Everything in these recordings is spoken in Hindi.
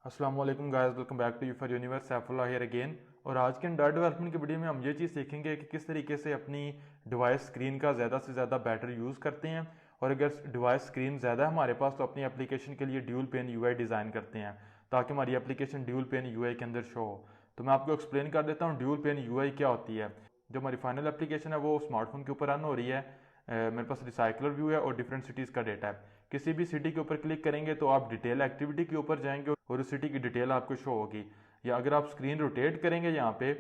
अस्सलाम वालेकुम guys, welcome back to you for universe. Saifullah here again. और आज के एंड्रॉयड डेवलपमेंट की वीडियो में हम ये चीज़ सीखेंगे कि किस तरीके से अपनी डिवाइस स्क्रीन का ज़्यादा से ज़्यादा बेटर यूज़ करते हैं। और अगर डिवाइस स्क्रीन ज़्यादा है हमारे पास तो अपनी एप्लीकेशन के लिए ड्यूल पेन यूआई डिज़ाइन करते हैं ताकि हमारी एप्लीकेशन ड्यूल पेन यूआई के अंदर शो हो। तो मैं आपको एक्सप्लेन कर देता हूँ ड्यूल पेन यूआई क्या होती है। जो हमारी फाइनल एप्लीकेशन है वो स्मार्टफोन के ऊपर रन हो रही है। मेरे पास रिसाइकलर व्यू है और डिफरेंट सिटीज़ का डेटा है। किसी भी सिटी के ऊपर क्लिक करेंगे तो आप डिटेल एक्टिविटी के ऊपर जाएंगे और उस सिटी की डिटेल आपको शो होगी। या अगर आप स्क्रीन रोटेट करेंगे यहाँ पे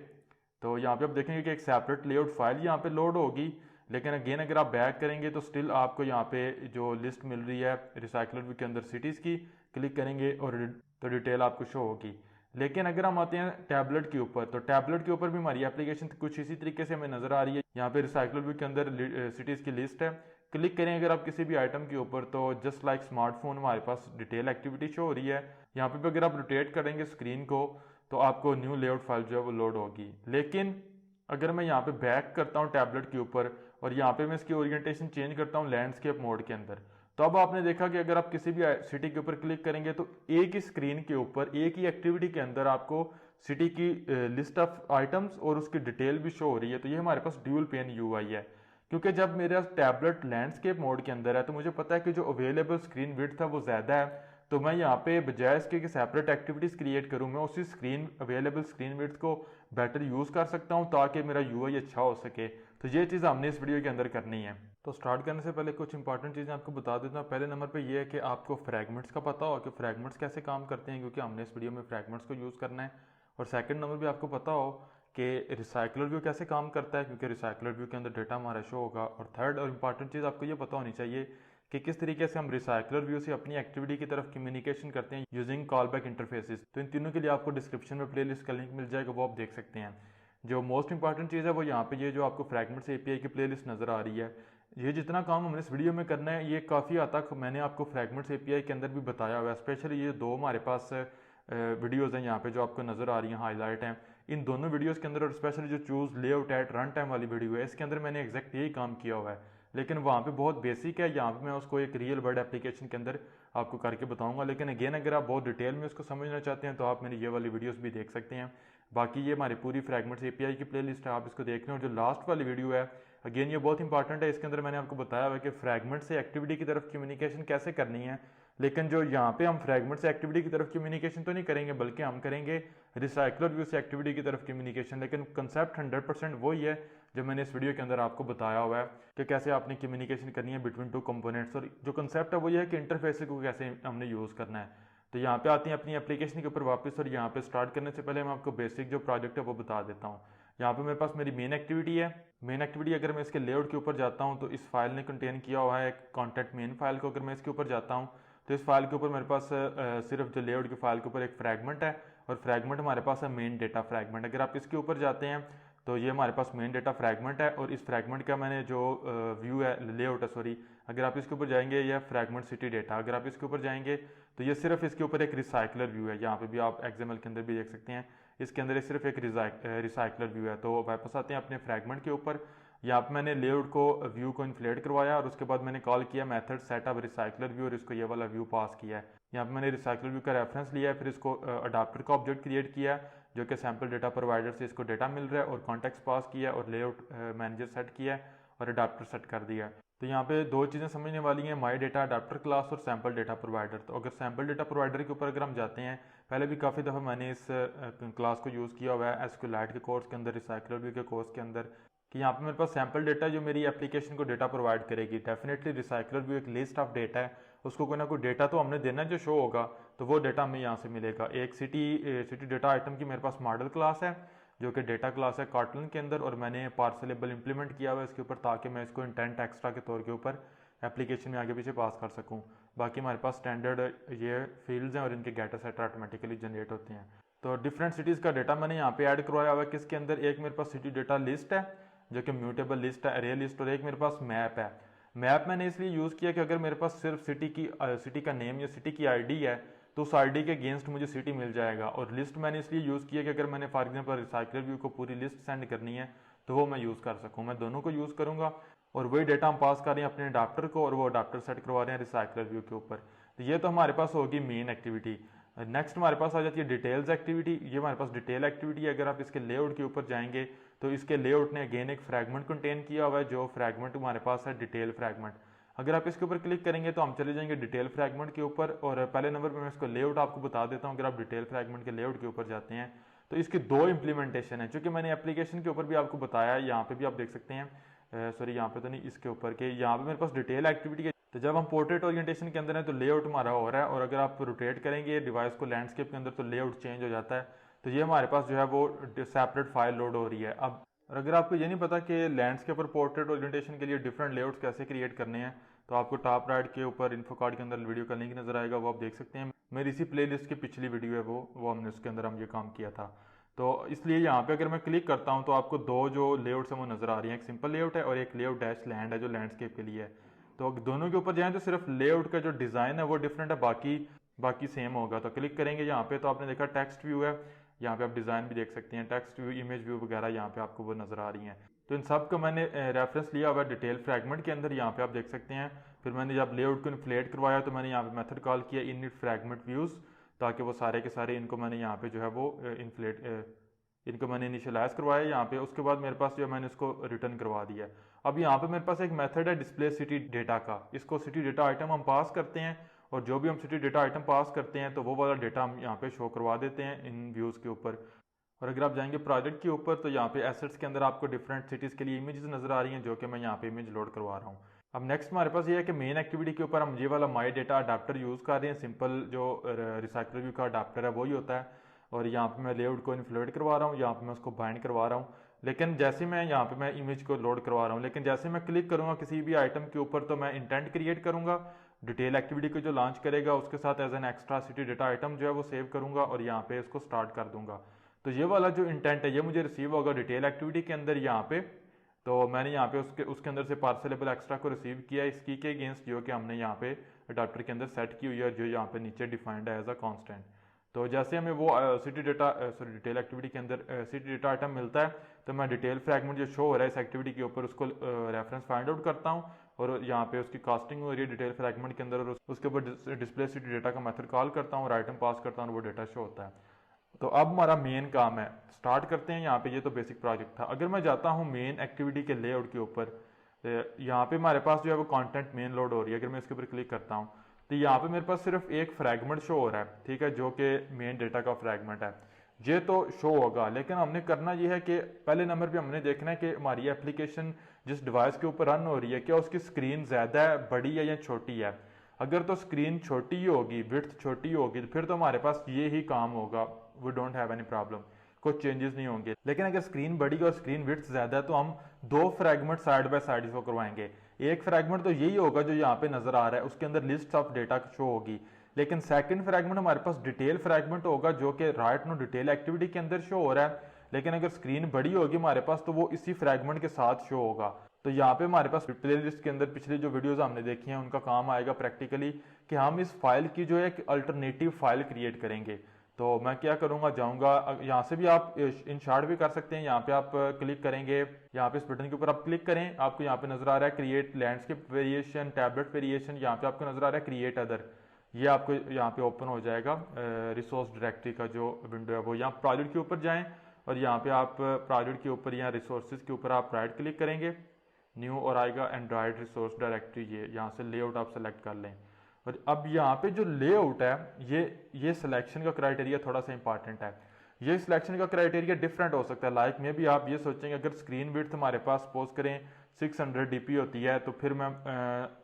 तो यहाँ पे आप देखेंगे कि एक सेपरेट लेआउट फाइल यहाँ पे लोड होगी। लेकिन अगेन अगर आप बैक करेंगे तो स्टिल आपको यहाँ पे जो लिस्ट मिल रही है रिसाइकलर व्यू के अंदर सिटीज़ की, क्लिक करेंगे और तो डिटेल आपको शो होगी। लेकिन अगर हम आते हैं टैबलेट के ऊपर तो टैबलेट के ऊपर भी हमारी एप्लीकेशन कुछ इसी तरीके से हमें नजर आ रही है। यहाँ पे रिसाइकलर व्यू के अंदर सिटीज़ की लिस्ट है। क्लिक करें अगर आप किसी भी आइटम के ऊपर तो जस्ट लाइक स्मार्टफोन हमारे पास डिटेल एक्टिविटी शो हो रही है। यहाँ पे भी अगर आप रोटेट करेंगे स्क्रीन को तो आपको न्यू लेआउट फाइल जो है वो लोड होगी। लेकिन अगर मैं यहाँ पे बैक करता हूँ टैबलेट के ऊपर और यहाँ पे मैं इसकी ओरिएंटेशन चेंज करता हूँ लैंडस्केप मोड के अंदर, तो अब आपने देखा कि अगर आप किसी भी सिटी के ऊपर क्लिक करेंगे तो एक ही स्क्रीन के ऊपर एक ही एक्टिविटी के अंदर आपको सिटी की लिस्ट ऑफ आइटम्स और उसकी डिटेल भी शो हो रही है। तो ये हमारे पास ड्यूल पेन यूआई है। क्योंकि जब मेरा टैबलेट लैंडस्केप मोड के अंदर है तो मुझे पता है कि जो अवेलेबल स्क्रीन विड्थ है वो ज़्यादा है। तो मैं यहाँ पे बजाय इसके कि सेपरेट एक्टिविटीज़ क्रिएट करूँ मैं उसी स्क्रीन अवेलेबल स्क्रीन विड्थ को बेटर यूज़ कर सकता हूँ ताकि मेरा यूआई अच्छा हो सके। तो ये चीज़ हमने इस वीडियो के अंदर करनी है। तो स्टार्ट करने से पहले कुछ इंपॉर्टेंट चीज़ें आपको बता देता हूँ। पहले नंबर पे ये है कि आपको फ्रैगमेंट्स का पता हो कि फ्रैगमेंट्स कैसे काम करते हैं, क्योंकि हमने इस वीडियो में फ्रैगमेंट्स को यूज़ करना है। और सेकंड नंबर पे आपको पता हो कि रिसाइकलर व्यू कैसे काम करता है, क्योंकि रिसाइकलर व्यू के अंदर डेटा हमारा शो होगा। और थर्ड और इंपॉर्टेंट चीज़ आपको ये पता होनी चाहिए कि किस तरीके से हम रिसाइकलर व्यू से अपनी एक्टिविटी की तरफ कम्युनिकेशन करते हैं यूजिंग कॉल बैक इंटरफेसेस। तो इन तीनों के लिए आपको डिस्क्रिप्शन में प्लेलिस्ट का लिंक मिल जाएगा, वो आप देख सकते हैं। जो मोस्ट इंपॉर्टेंट चीज़ है वो यहाँ पे ये जो आपको फ्रैगमेंट्स एपीआई की प्लेलिस्ट नज़र आ रही है, ये जितना काम हमने इस वीडियो में करना है ये काफ़ी हद तक मैंने आपको फ्रैगमेंट्स एपीआई के अंदर भी बताया हुआ है। स्पेशली ये दो हमारे पास वीडियोज़ हैं यहाँ पे जो आपको नज़र आ रही हैं, हाईलाइट हैं इन दोनों वीडियोज़ के अंदर। और स्पेशली जो choose layout at run time वाली वीडियो है इसके अंदर मैंने एग्जैक्ट यही काम किया हुआ है। लेकिन वहाँ पे बहुत बेसिक है, यहाँ पे मैं उसको एक रियल वर्ल्ड एप्लीकेशन के अंदर आपको करके बताऊंगा। लेकिन अगेन अगर आप बहुत डिटेल में उसको समझना चाहते हैं तो आप मेरी ये वाली वीडियोस भी देख सकते हैं। बाकी ये हमारी पूरी फ्रैगमेंट्स एपीआई की प्लेलिस्ट है, आप इसको देख लें। और जो लास्ट वाली वीडियो है अगेन ये बहुत इंपॉर्टेंट है, इसके अंदर मैंने आपको बताया हुआ है कि फ्रैगमेंट से एक्टिविटी की तरफ कम्युनिकेशन कैसे करनी है। लेकिन जो यहाँ पे हम फ्रैगमेंट से एक्टिविटी की तरफ कम्युनिकेशन तो नहीं करेंगे बल्कि हम करेंगे रिसाइकलर व्यू से एक्टिविटी की तरफ कम्युनिकेशन। लेकिन कंसेप्ट 100% वही है जो मैंने इस वीडियो के अंदर आपको बताया हुआ है कि कैसे आपने कम्युनिकेशन करनी है बिटवीन टू कंपोनेंट्स। और जो कंसेप्ट है वो ये है कि इंटरफेस को कैसे हमने यूज़ करना है। तो यहाँ पे आती हैं अपनी एप्लीकेशन के ऊपर वापस। और यहाँ पे स्टार्ट करने से पहले मैं आपको बेसिक जो प्रोजेक्ट है वो बता देता हूँ। यहाँ पे मेरे पास मेरी मेन एक्टिविटी है। मेन एक्टिविटी अगर मैं इसके लेआउट के ऊपर जाता हूँ तो इस फाइल ने कंटेन किया हुआ है एक कॉन्टैक्ट मेन फाइल को। अगर मैं इसके ऊपर जाता हूँ तो इस फाइल के ऊपर मेरे पास सिर्फ जो लेआउट की फाइल के ऊपर एक फ्रैगमेंट है और फ्रैगमेंट हमारे पास है मेन डेटा फ्रैगमेंट। अगर आप इसके ऊपर जाते हैं तो ये हमारे पास मेन डेटा फ्रैगमेंट है और इस फ्रैगमेंट का मैंने जो व्यू है लेआउट है सॉरी, अगर आप इसके ऊपर जाएंगे यह फ्रैगमेंट सिटी डेटा, अगर आप इसके ऊपर जाएंगे तो ये सिर्फ इसके ऊपर एक रिसाइकलर व्यू है। यहाँ पे भी आप एक्सएमएल के अंदर भी देख सकते हैं इसके अंदर सिर्फ एक रिसाइकलर व्यू है। तो वापस आते हैं अपने फ्रैगमेंट के ऊपर। यहाँ पे मैंने लेआउट को व्यू को इन्फ्लेट करवाया और उसके बाद मैंने कॉल किया मेथड सेटअप रिसाइकलर व्यू और इसको ये वाला व्यू पास किया है। यहाँ पे मैंने रिसाइकलर व्यू का रेफरेंस लिया है, फिर इसको अडाप्टर का ऑब्जेक्ट क्रिएट किया जो कि सैम्पल डेटा प्रोवाइडर से इसको डेटा मिल रहा है और कॉन्टेक्स्ट पास किया और लेआउट मैनेजर सेट किया और अडाप्टर सेट कर दिया। तो यहाँ पे दो चीज़ें समझने वाली हैं, माई डेटा अडाप्टर क्लास और सैम्पल डेटा प्रोवाइडर। तो अगर सैम्पल डेटा प्रोवाइडर के ऊपर अगर हम जाते हैं, पहले भी काफ़ी दफ़ा मैंने इस क्लास को यूज़ किया हुआ है एसक्यूएलाइट के कोर्स के अंदर, रिसाइकलर व्यू के कोर्स के अंदर, कि यहाँ पे मेरे पास सैम्पल डेटा जो मेरी एप्लीकेशन को डेटा प्रोवाइड करेगी। डेफिनेटली रिसाइकलर व्यू एक लिस्ट ऑफ डेटा है, उसको कोई ना कोई डेटा तो हमने देना है जो शो होगा, तो वो डेटा हमें यहाँ से मिलेगा। एक सिटी डेटा आइटम की मेरे पास मॉडल क्लास है जो कि डेटा क्लास है कॉटलन के अंदर, और मैंने पार्सलेबल इंप्लीमेंट किया हुआ है इसके ऊपर ताकि मैं इसको इंटेंट एक्स्ट्रा के तौर के ऊपर एप्लीकेशन में आगे पीछे पास कर सकूँ। बाकी हमारे पास स्टैंडर्ड ये फील्ड्स हैं और इनके गेटर सेट ऑटोमेटिकली जनरेट होते हैं। तो डिफरेंट सिटीज़ का डेटा मैंने यहाँ पे ऐड करवाया हुआ है। किसके अंदर एक मेरे पास सिटी डेटा लिस्ट है जो कि म्यूटेबल लिस्ट है, अरे लिस्ट, और एक मेरे पास मैप है। मैप मैंने इसलिए यूज़ किया कि अगर मेरे पास सिर्फ सिटी का नेम या सिटी की आईडी है तो उस आईडी के अगेंस्ट मुझे सिटी मिल जाएगा। और लिस्ट मैंने इसलिए यूज़ किया कि अगर मैंने फॉर एग्जांपल रिसाइकलर व्यू को पूरी लिस्ट सेंड करनी है तो वो मैं यूज़ कर सकूँ। मैं दोनों को यूज़ करूँगा और वही डेटा हम पास कर रहे हैं अपने अडाप्टर को और वो अडाप्टर सेट करवा रहे हैं रिसाइकलर व्यू के ऊपर। तो ये तो हमारे पास होगी मेन एक्टिविटी। नेक्स्ट हमारे पास आ जाती है डिटेल्स एक्टिविटी। ये हमारे पास डिटेल एक्टिविटी है। अगर आप इसके लेआउट के ऊपर जाएंगे तो इसके लेआउट ने अगेन एक फ्रैगमेंट कंटेन किया हुआ है, जो फ्रैगमेंट हमारे पास है डिटेल फ्रैगमेंट। अगर आप इसके ऊपर क्लिक करेंगे तो हम चले जाएंगे डिटेल फ्रैगमेंट के ऊपर, और पहले नंबर पर मैं इसको लेआउट आपको बता देता हूँ। अगर आप डिटेल फ्रैगमेंट के लेआउट के ऊपर जाते हैं तो इसकी दो इंप्लीमेंटेशन है, चूंकि मैंने एप्लीकेशन के ऊपर भी आपको बताया, यहाँ पे भी आप देख सकते हैं, सॉरी यहाँ पे तो नहीं, इसके ऊपर के यहाँ पे मेरे पास डिटेल एक्टिविटी है। तो जब हम पोर्ट्रेट ओरिएंटेशन के अंदर है तो लेआउट हमारा हो रहा है, और अगर आप रोटेट करेंगे डिवाइस को लैंडस्केप के अंदर तो लेआउट चेंज हो जाता है। तो ये हमारे पास जो है वो सेपरेट फाइल लोड हो रही है अब। और अगर आपको ये नहीं पता कि लैंडस्केप और पोर्ट्रेट ओरिएंटेशन के लिए डिफरेंट लेआउट्स कैसे क्रिएट करने हैं, तो आपको टॉप राइट के ऊपर इन्फो कार्ड के अंदर वीडियो का लिंक नजर आएगा, वो आप देख सकते हैं। मेरी इसी प्लेलिस्ट की पिछली वीडियो है वो हमने उसके अंदर हम ये काम किया था। तो इसलिए यहाँ पे अगर मैं क्लिक करता हूँ तो आपको दो जो लेआउट्स हैं वो नजर आ रही हैं, एक सिंपल लेआउट है और एक लेआउट डैश लैंड है जो लैंडस्केप के लिए है। तो दोनों के ऊपर जाएं तो सिर्फ लेआउट का जो डिज़ाइन है वो डिफरेंट है, बाकी सेम होगा। तो क्लिक करेंगे यहाँ पे तो आपने देखा टेक्स्ट व्यू है, यहाँ पे आप डिज़ाइन भी देख सकते हैं, टेक्स्ट व्यू, इमेज व्यू वगैरह यहाँ पे आपको वो नज़र आ रही हैं। तो इन सब का मैंने रेफरेंस लिया हुआ है डिटेल फ्रैगमेंट के अंदर, यहाँ पे आप देख सकते हैं। फिर मैंने जब लेआउट को इन्फ्लेट करवाया तो मैंने यहाँ पे मेथड कॉल किया इनिट फ्रैगमेंट व्यूज़, ताकि वो सारे के सारे इनको मैंने यहाँ पे जो है वो इनको मैंने इनिशियलाइज करवाया यहाँ पे। उसके बाद मेरे पास जो है मैंने इसको रिटर्न करवा दिया। अब यहाँ पे मेरे पास एक मेथड है डिस्प्ले सिटी डेटा का, इसको सिटी डेटा आइटम हम पास करते हैं, और जो भी हम सिटी डेटा आइटम पास करते हैं तो वो वाला डेटा हम यहाँ पे शो करवा देते हैं इन व्यूज़ के ऊपर। और अगर आप जाएंगे प्रोजेक्ट के ऊपर तो यहाँ पे एसेट्स के अंदर आपको डिफरेंट सिटीज़ के लिए इमेजेस नजर आ रही हैं, जो कि मैं यहाँ पे इमेज लोड करवा रहा हूँ। अब नेक्स्ट हमारे पास ये है कि मेन एक्टिविटी के ऊपर हम ये वाला माई डेटा अडाप्टर यूज़ कर रहे हैं। सिंपल जो रिसाइकल व्यू का अडाप्टर है वही होता है, और यहाँ पे मैं लेआउट को इन्फ्लेट करवा रहा हूँ, यहाँ पे मैं उसको बाइंड करवा रहा हूँ। लेकिन जैसे मैं यहाँ पे मैं इमेज को लोड करवा रहा हूँ, लेकिन जैसे मैं क्लिक करूँगा किसी भी आइटम के ऊपर तो मैं इंटेंट क्रिएट करूँगा, डिटेल एक्टिविटी को जो लॉन्च करेगा उसके साथ as an extra city data item जो है वो सेव करूँगा और यहाँ पे इसको स्टार्ट कर दूंगा। तो ये वाला जो इंटेंट है ये मुझे रिसीव होगा डिटेल एक्टिविटी के अंदर यहाँ पे। तो मैंने यहाँ पे उसके अंदर से पार्सलेबल एक्स्ट्रा को रिसीव किया इसकी के अगेंस्ट जो कि हमने यहाँ पे अडाप्टर के अंदर सेट की हुई है, जो यहाँ पे नीचे डिफाइंड है एज अ कांस्टेंट। तो जैसे हमें वो city data sorry detail activity के अंदर सिटी डेटा आइटम मिलता है तो मैं डिटेल फ्रैगमेंट जो शो हो रहा है इस एक्टिविटी के ऊपर उसको रेफरेंस फाइंड आउट करता हूँ, और यहाँ पे उसकी कास्टिंग हो रही है डिटेल फ्रैगमेंट के अंदर, और उसके ऊपर डिस्प्ले सिटी डेटा का मेथड कॉल करता हूँ और आइटम पास करता हूँ और वो डेटा शो होता है। तो अब हमारा मेन काम है, स्टार्ट करते हैं यहाँ पे। ये तो बेसिक प्रोजेक्ट था। अगर मैं जाता हूँ मेन एक्टिविटी के लेआउट के ऊपर, यहाँ पे हमारे पास जो है वो कंटेंट मेन लोड हो रही है। अगर मैं इसके ऊपर क्लिक करता हूँ तो यहाँ पे मेरे पास सिर्फ एक फ्रैगमेंट शो हो रहा है, ठीक है, जो कि मेन डेटा का फ्रैगमेंट है। ये तो शो होगा, लेकिन हमने करना ये है कि पहले नंबर पे हमने देखना है कि हमारी एप्लीकेशन जिस डिवाइस के ऊपर रन हो रही है क्या उसकी स्क्रीन ज़्यादा है, बड़ी है या छोटी है। अगर तो स्क्रीन छोटी ही होगी, विड्थ छोटी होगी, तो फिर तो हमारे पास ये ही काम होगा, we don't have any problem, कुछ चेंजेस नहीं होंगे। लेकिन अगर स्क्रीन बड़ी और स्क्रीन विड्थ ज़्यादा है तो हम दो फ्रैगमेंट साइड बाय साइड इसको करवाएंगे। एक फ्रैगमेंट तो यही होगा जो यहाँ पे नजर आ रहा है, उसके अंदर लिस्ट ऑफ डेटा शो होगी। लेकिन सेकंड फ्रैगमेंट हमारे पास डिटेल फ्रैगमेंट होगा जो कि राइट नो डिटेल एक्टिविटी के अंदर शो हो रहा है। लेकिन अगर स्क्रीन बड़ी होगी हमारे पास तो वो इसी फ्रैगमेंट के साथ शो होगा। तो यहाँ पे हमारे पास प्लेलिस्ट के अंदर पिछली जो वीडियोस हमने देखी हैं उनका काम आएगा प्रैक्टिकली, कि हम इस फाइल की जो है एक अल्टरनेटिव फाइल क्रिएट करेंगे। तो मैं क्या करूँगा, जाऊँगा, यहाँ से भी आप इन शार्ट भी कर सकते हैं। यहाँ पे आप क्लिक करेंगे, यहाँ पे इस बटन के ऊपर आप क्लिक करें, आपको यहाँ पे नजर आ रहा है create landscape variation, tablet variation, यहाँ पे आपको नजर आ रहा है क्रिएट अदर। ये आपको यहाँ पे ओपन हो जाएगा रिसोर्स डायरेक्टरी का जो विंडो है वो। यहाँ प्रोजेक्ट के ऊपर जाएं और यहाँ पे आप प्रोजेक्ट के ऊपर या रिसोर्सेज के ऊपर आप राइट क्लिक करेंगे, न्यू और आएगा एंड्रॉयड रिसोर्स डायरेक्टरी। ये यहाँ से लेआउट आप सेलेक्ट कर लें। और अब यहाँ पे जो लेआउट है ये सिलेक्शन का क्राइटेरिया थोड़ा सा इंपॉर्टेंट है। ये सिलेक्शन का क्राइटेरिया डिफरेंट हो सकता है। लाइक में भी आप ये सोचेंगे अगर स्क्रीन विड्थ हमारे पास सपोज करें 600 dp होती है तो फिर मैं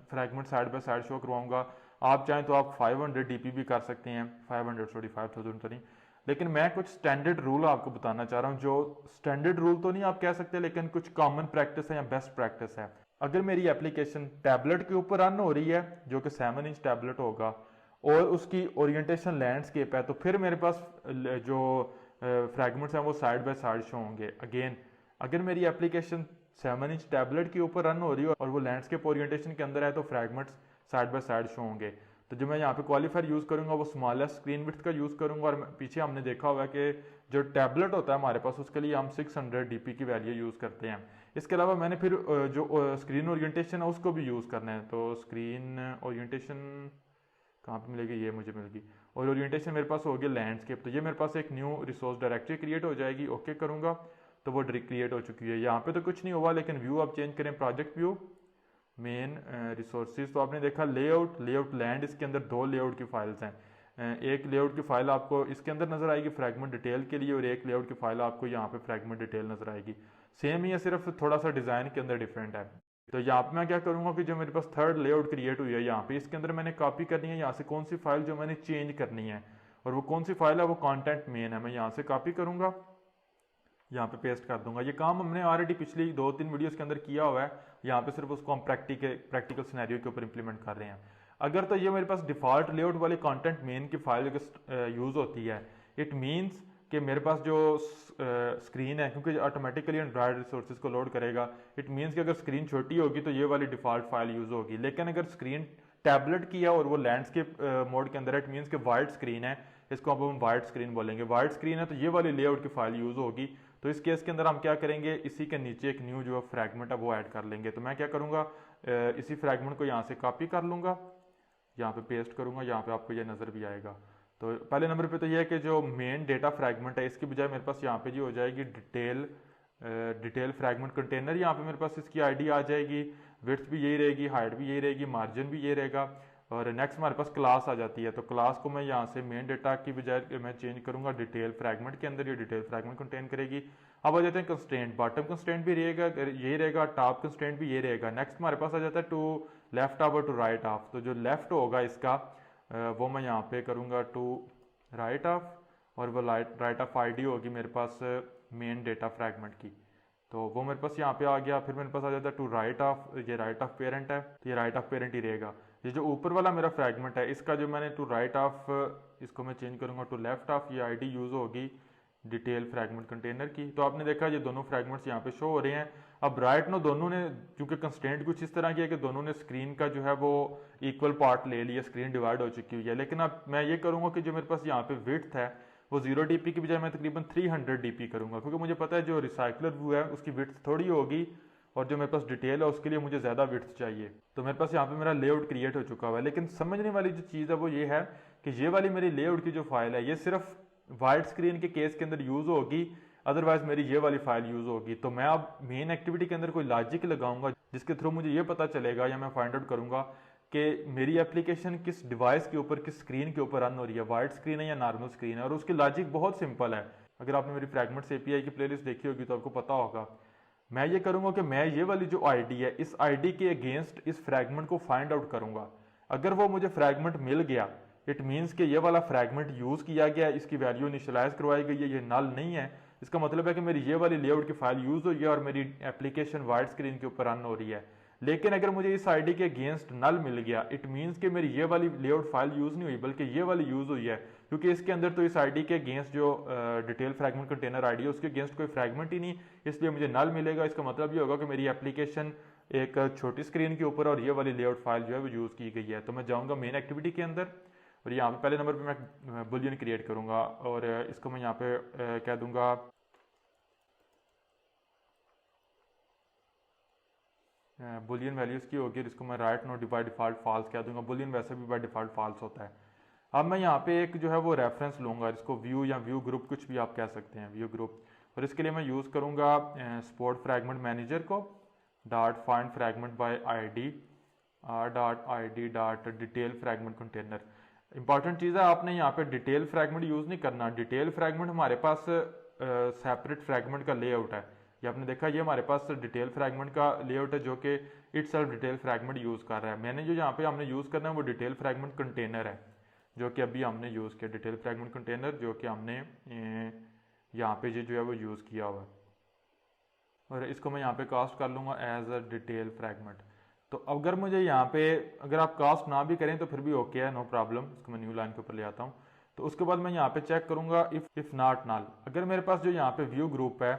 fragment side by side show करवाऊंगा। आप चाहें तो आप 500 dp भी कर सकते हैं, 5000 तो नहीं। लेकिन मैं कुछ स्टैंडर्ड रूल आपको बताना चाह रहा हूँ, जो स्टैंडर्ड रूल तो नहीं आप कह सकते, लेकिन कुछ कॉमन प्रैक्टिस है या बेस्ट प्रैक्टिस है। अगर मेरी एप्लीकेशन टैबलेट के ऊपर रन हो रही है जो कि 7 इंच टैबलेट होगा और उसकी ओरिएंटेशन लैंडस्केप है, तो फिर मेरे पास जो फ्रैगमेंट्स हैं वो साइड बाय साइड शो होंगे। अगेन अगर मेरी एप्लीकेशन 7 इंच टैबलेट के ऊपर रन हो रही है और वो लैंडस्केप ओरिएंटेशन के अंदर है तो fragments side by side show होंगे। तो जो मैं यहाँ पे क्वालिफायर यूज़ करूँगा वो स्मॉलेस्ट स्क्रीन विड्थ का यूज़ करूँगा। और पीछे हमने देखा हुआ है कि जो टैबलेट होता है हमारे पास उसके लिए हम 600 dp की वैल्यू यूज़ करते हैं। इसके अलावा मैंने फिर जो स्क्रीन ओरिएंटेशन है उसको भी यूज़ करना है। तो स्क्रीन ओरिएंटेशन कहाँ पे मिलेगी, ये मुझे मिल गई। और ओरिएंटेशन मेरे पास हो गया लैंडस्केप। तो ये मेरे पास एक न्यू रिसोर्स डायरेक्टरी क्रिएट हो जाएगी। ओके करूँगा तो वो क्रिएट हो चुकी है। यहाँ पे तो कुछ नहीं हुआ, लेकिन व्यू आप चेंज करें, प्रोजेक्ट व्यू, मेन रिसोर्सेज, तो आपने देखा लेआउट लैंड, इसके अंदर दो लेआउट की फाइल्स हैं। एक लेआउट की फाइल आपको इसके अंदर नजर आएगी फ्रैगमेंट डिटेल के लिए, और एक लेआउट की फाइल आपको यहाँ पे फ्रैगमेंट डिटेल नजर आएगी। सेम ही है, सिर्फ थोड़ा सा डिजाइन के अंदर डिफरेंट है। तो यहाँ पे मैं क्या करूँगा कि जो मेरे पास थर्ड लेआउट क्रिएट हुई है यहाँ पे, इसके अंदर मैंने कॉपी करनी है यहाँ से कौन सी फाइल जो मैंने चेंज करनी है, और वो कौन सी फाइल है, वो कंटेंट मेन है। मैं यहाँ से कॉपी करूँगा, यहाँ पे पेस्ट कर दूंगा। ये काम हमने ऑलरेडी पिछली 2-3 वीडियोस के अंदर किया हुआ है, यहाँ पे सिर्फ उसको हम प्रैक्टिकल सिनेरियो के ऊपर इंप्लीमेंट कर रहे हैं। अगर तो ये मेरे पास डिफॉल्ट लेआउट वाली कंटेंट मेन की फाइल यूज होती है, इट मीन्स कि मेरे पास जो स्क्रीन है, क्योंकि ऑटोमेटिकली एंड्रॉयड रिसोर्सेज को लोड करेगा, इट मीन्स कि अगर स्क्रीन छोटी होगी तो ये वाली डिफॉल्ट फाइल यूज होगी। लेकिन अगर स्क्रीन टैबलेट की है और वो लैंडस्केप मोड के अंदर है, इट मीन्स कि वाइड स्क्रीन है, इसको अब हम वाइड स्क्रीन बोलेंगे। वाइड स्क्रीन है तो ये वाली लेआउट की फाइल यूज होगी। तो इस केस के अंदर हम क्या करेंगे, इसी के नीचे एक न्यू जो फ्रैगमेंट है वो ऐड कर लेंगे। तो मैं क्या करूँगा, इसी फ्रैगमेंट को यहाँ से कॉपी कर लूँगा, यहाँ पे पेस्ट करूँगा, यहाँ पे आपको ये नज़र भी आएगा। तो पहले नंबर पे तो ये है कि जो मेन डेटा फ्रैगमेंट है, इसकी बजाय मेरे पास यहाँ पे जी हो जाएगी डिटेल फ्रैगमेंट कंटेनर। यहाँ पे मेरे पास इसकी आईडी आ जाएगी, विड्थ भी यही रहेगी, हाइट भी यही रहेगी, मार्जिन भी ये रहेगा। और नेक्स्ट हमारे पास क्लास आ जाती है। तो क्लास को मैं यहाँ से मेन डेटा की बजाय मैं चेंज करूँगा डिटेल फ्रैगमेंट के अंदर, ये डिटेल फ्रैगमेंट कंटेन करेगी। अब आ जाते हैं कंस्ट्रेंट, बॉटम कंस्ट्रेंट भी रहेगा, यही रहेगा, टॉप कंस्ट्रेंट भी ये रहेगा। नेक्स्ट हमारे पास आ जाता है टू लेफ्ट ऑफ और टू राइट ऑफ। तो जो लेफ्ट होगा इसका वो मैं यहाँ पे करूँगा टू राइट ऑफ, और वो राइट ऑफ आईडी होगी मेरे पास मेन डेटा फ्रैगमेंट की। तो वो मेरे पास यहाँ पे आ गया। फिर मेरे पास आ जाता है टू राइट ऑफ, ये राइट ऑफ पेरेंट है तो ये राइट ऑफ पेरेंट ही रहेगा। ये जो ऊपर वाला मेरा फ्रैगमेंट है, इसका जो मैंने टू राइट ऑफ, इसको मैं चेंज करूँगा टू लेफ्ट ऑफ, ये आईडी यूज़ होगी डिटेल फ्रैगमेंट कंटेनर की। तो आपने देखा ये दोनों फ्रैगमेंट्स यहाँ पे शो हो रहे हैं। अब राइट नो दोनों ने, क्योंकि कंस्ट्रेंट कुछ इस तरह की है कि दोनों ने स्क्रीन का जो है वो इक्वल पार्ट ले लिया, स्क्रीन डिवाइड हो चुकी हुई है। लेकिन अब मैं ये करूँगा कि जो मेरे पास यहाँ पे विड्थ है वो 0 dp की बजाय मैं तकरीबन 300 dp करूँगा, क्योंकि मुझे पता है जो रिसाइकलर व्यू है उसकी विड्थ थोड़ी होगी, और जो मेरे पास डिटेल है उसके लिए मुझे ज़्यादा विड्थ चाहिए। तो मेरे पास यहाँ पे मेरा लेआउट क्रिएट हो चुका हुआ है। लेकिन समझने वाली जो चीज़ है वो ये है कि ये वाली मेरी लेआउट की जो फाइल है, ये सिर्फ वाइड स्क्रीन के केस के अंदर यूज़ होगी, अदरवाइज मेरी ये वाली फाइल यूज़ होगी। तो मैं अब मेन एक्टिविटी के अंदर कोई लॉजिक लगाऊंगा जिसके थ्रू मुझे ये पता चलेगा, या मैं फाइंड आउट करूंगा कि मेरी एप्लीकेशन किस डिवाइस के ऊपर, किस स्क्रीन के ऊपर रन हो रही है, वाइड स्क्रीन है या नॉर्मल स्क्रीन है। और उसकी लॉजिक बहुत सिंपल है। अगर आपने मेरी फ्रैगमेंट्स एपीआई की प्लेलिस्ट देखी होगी तो आपको पता होगा। मैं ये करूंगा कि मैं ये वाली जो आईडी है, इस आईडी के अगेंस्ट इस फ्रैगमेंट को फाइंड आउट करूंगा। अगर वो मुझे फ्रैगमेंट मिल गया, इट मीन्स कि ये वाला फ्रैगमेंट यूज़ किया गया, इसकी वैल्यू इनिशियलाइज करवाई गई है, ये नल नहीं है, इसका मतलब है कि मेरी ये वाली लेआउट की फाइल यूज़ हुई है और मेरी एप्लीकेशन वाइड स्क्रीन के ऊपर रन हो रही है। लेकिन अगर मुझे इस आईडी के अगेंस्ट नल मिल गया, इट मीन्स कि मेरी ये वाली लेआउट फाइल यूज़ नहीं हुई, बल्कि ये वाली यूज़ हुई है, क्योंकि इसके अंदर तो इस आईडी के अगेंस्ट जो डिटेल फ्रैगमेंट कंटेनर आईडी है उसके अगेंस्ट कोई फ्रैगमेंट ही नहीं, इसलिए मुझे नल मिलेगा। इसका मतलब ये होगा कि मेरी एप्लीकेशन एक छोटी स्क्रीन के ऊपर और ये वाली लेआउट फाइल जो है वो यूज़ की गई है। तो मैं जाऊँगा मेन एक्टिविटी के अंदर, और यहाँ पे पहले नंबर पे मैं बुलियन क्रिएट करूँगा, और इसको मैं यहाँ पे कह दूँगा बुलियन वैल्यूज़ की होगी, जिसको मैं right note by default false कह दूँगा। बुलियन वैसे भी बाय डिफ़ॉल्ट फॉल्स होता है। अब मैं यहाँ पे एक जो है वो रेफरेंस लूँगा, जिसको व्यू या व्यू ग्रुप कुछ भी आप कह सकते हैं, व्यू ग्रुप। और इसके लिए मैं यूज़ करूँगा स्पोर्ट फ्रैगमेंट मैनेजर को, dot find fragment by ID, r.id dot detail fragment container. Important चीज़ है, आपने यहाँ पे डिटेल फ्रैगमेंट यूज़ नहीं करना। डिटेल फ्रैगमेंट हमारे पास सेपरेट फ्रैगमेंट का लेआउट है। ये आपने देखा, ये हमारे पास डिटेल फ्रैगमेंट का लेआउट है जो कि इटसेल्फ डिटेल फ्रैगमेंट यूज़ कर रहा है। मैंने जो यहाँ पे हमने यूज़ करना है वो डिटेल फ्रैगमेंट कंटेनर है, जो कि अभी हमने यूज़ किया। डिटेल फ्रैगमेंट कंटेनर जो कि हमने यहाँ पे जो है वो यूज़ किया हुआ है, और इसको मैं यहाँ पे कास्ट कर लूँगा एज अ डिटेल फ्रैगमेंट। तो अगर मुझे यहाँ पे, अगर आप कास्ट ना भी करें तो फिर भी ओके है, नो प्रॉब्लम। इसको मैं न्यू लाइन के ऊपर ले आता हूँ। तो उसके बाद मैं यहाँ पे चेक करूँगा इफ़ नॉट नल। अगर मेरे पास जो यहाँ पे व्यू ग्रुप है,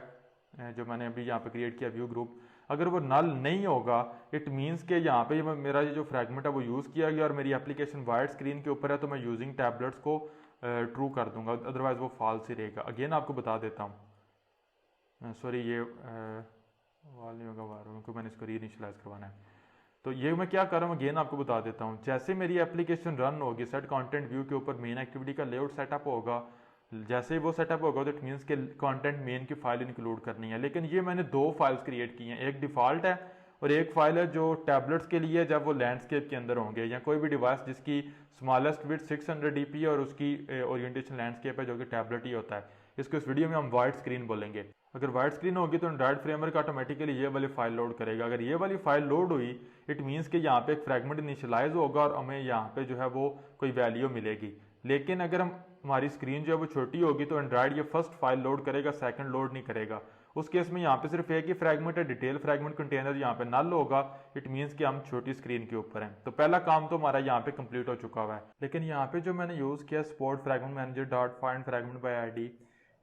जो मैंने अभी यहाँ पे क्रिएट किया व्यू ग्रुप, अगर वो नल नहीं होगा, इट मीन्स कि यहाँ पे मेरा ये जो फ्रैगमेंट है वो यूज़ किया गया और मेरी एप्लीकेशन वाइड स्क्रीन के ऊपर है, तो मैं यूजिंग टैबलेट्स को ट्रू कर दूंगा, अदरवाइज वो फॉल्स ही रहेगा। अगेन आपको बता देता हूँ, सॉरी ये वाल नहीं होगा वार, क्योंकि मैंने इसको री इनिशियलाइज करवाना है। तो ये मैं क्या कर रहा हूँ अगेन आपको बता देता हूँ। जैसे मेरी एप्लीकेशन रन होगी, सेट कंटेंट व्यू के ऊपर मेन एक्टिविटी का लेआउट सेटअप होगा, जैसे ही वो सेटअप होगा तो इट मीन्स के कंटेंट मेन की फाइल इंक्लूड करनी है। लेकिन ये मैंने दो फाइल्स क्रिएट की हैं, एक डिफ़ॉल्ट है और एक फाइल है जो टैबलेट्स के लिए जब वो लैंडस्केप के अंदर होंगे, या कोई भी डिवाइस जिसकी स्मॉलेस्ट विड्थ 600 dpi और उसकी ओरिएंटेशन लैंडस्केप है जो कि टैबलेट ही होता है। इसको इस वीडियो में हम वाइड स्क्रीन बोलेंगे। अगर वाइड स्क्रीन होगी तो एंड्रॉइड फ्रेमवर्क ऑटोमेटिकली ये वाली फाइल लोड करेगा। अगर ये वाली फाइल लोड हुई इट मीन्स कि यहाँ पे एक फ्रैगमेंट इनिशियलाइज होगा और हमें यहाँ पे जो है वो कोई वैल्यू मिलेगी। लेकिन अगर हमारी स्क्रीन जो है वो छोटी होगी तो एंड्रॉइड ये फर्स्ट फाइल लोड करेगा, सेकंड लोड नहीं करेगा। उस केस में यहाँ पे सिर्फ एक ही फ्रैगमेंट है, डिटेल फ्रैगमेंट कंटेनर यहाँ पे नल होगा, इट मीन्स कि हम छोटी स्क्रीन के ऊपर हैं। तो पहला काम तो हमारा यहाँ पे कंप्लीट हो चुका हुआ है। लेकिन यहाँ पे जो मैंने यूज़ किया sport fragment manager dot find fragment by ID,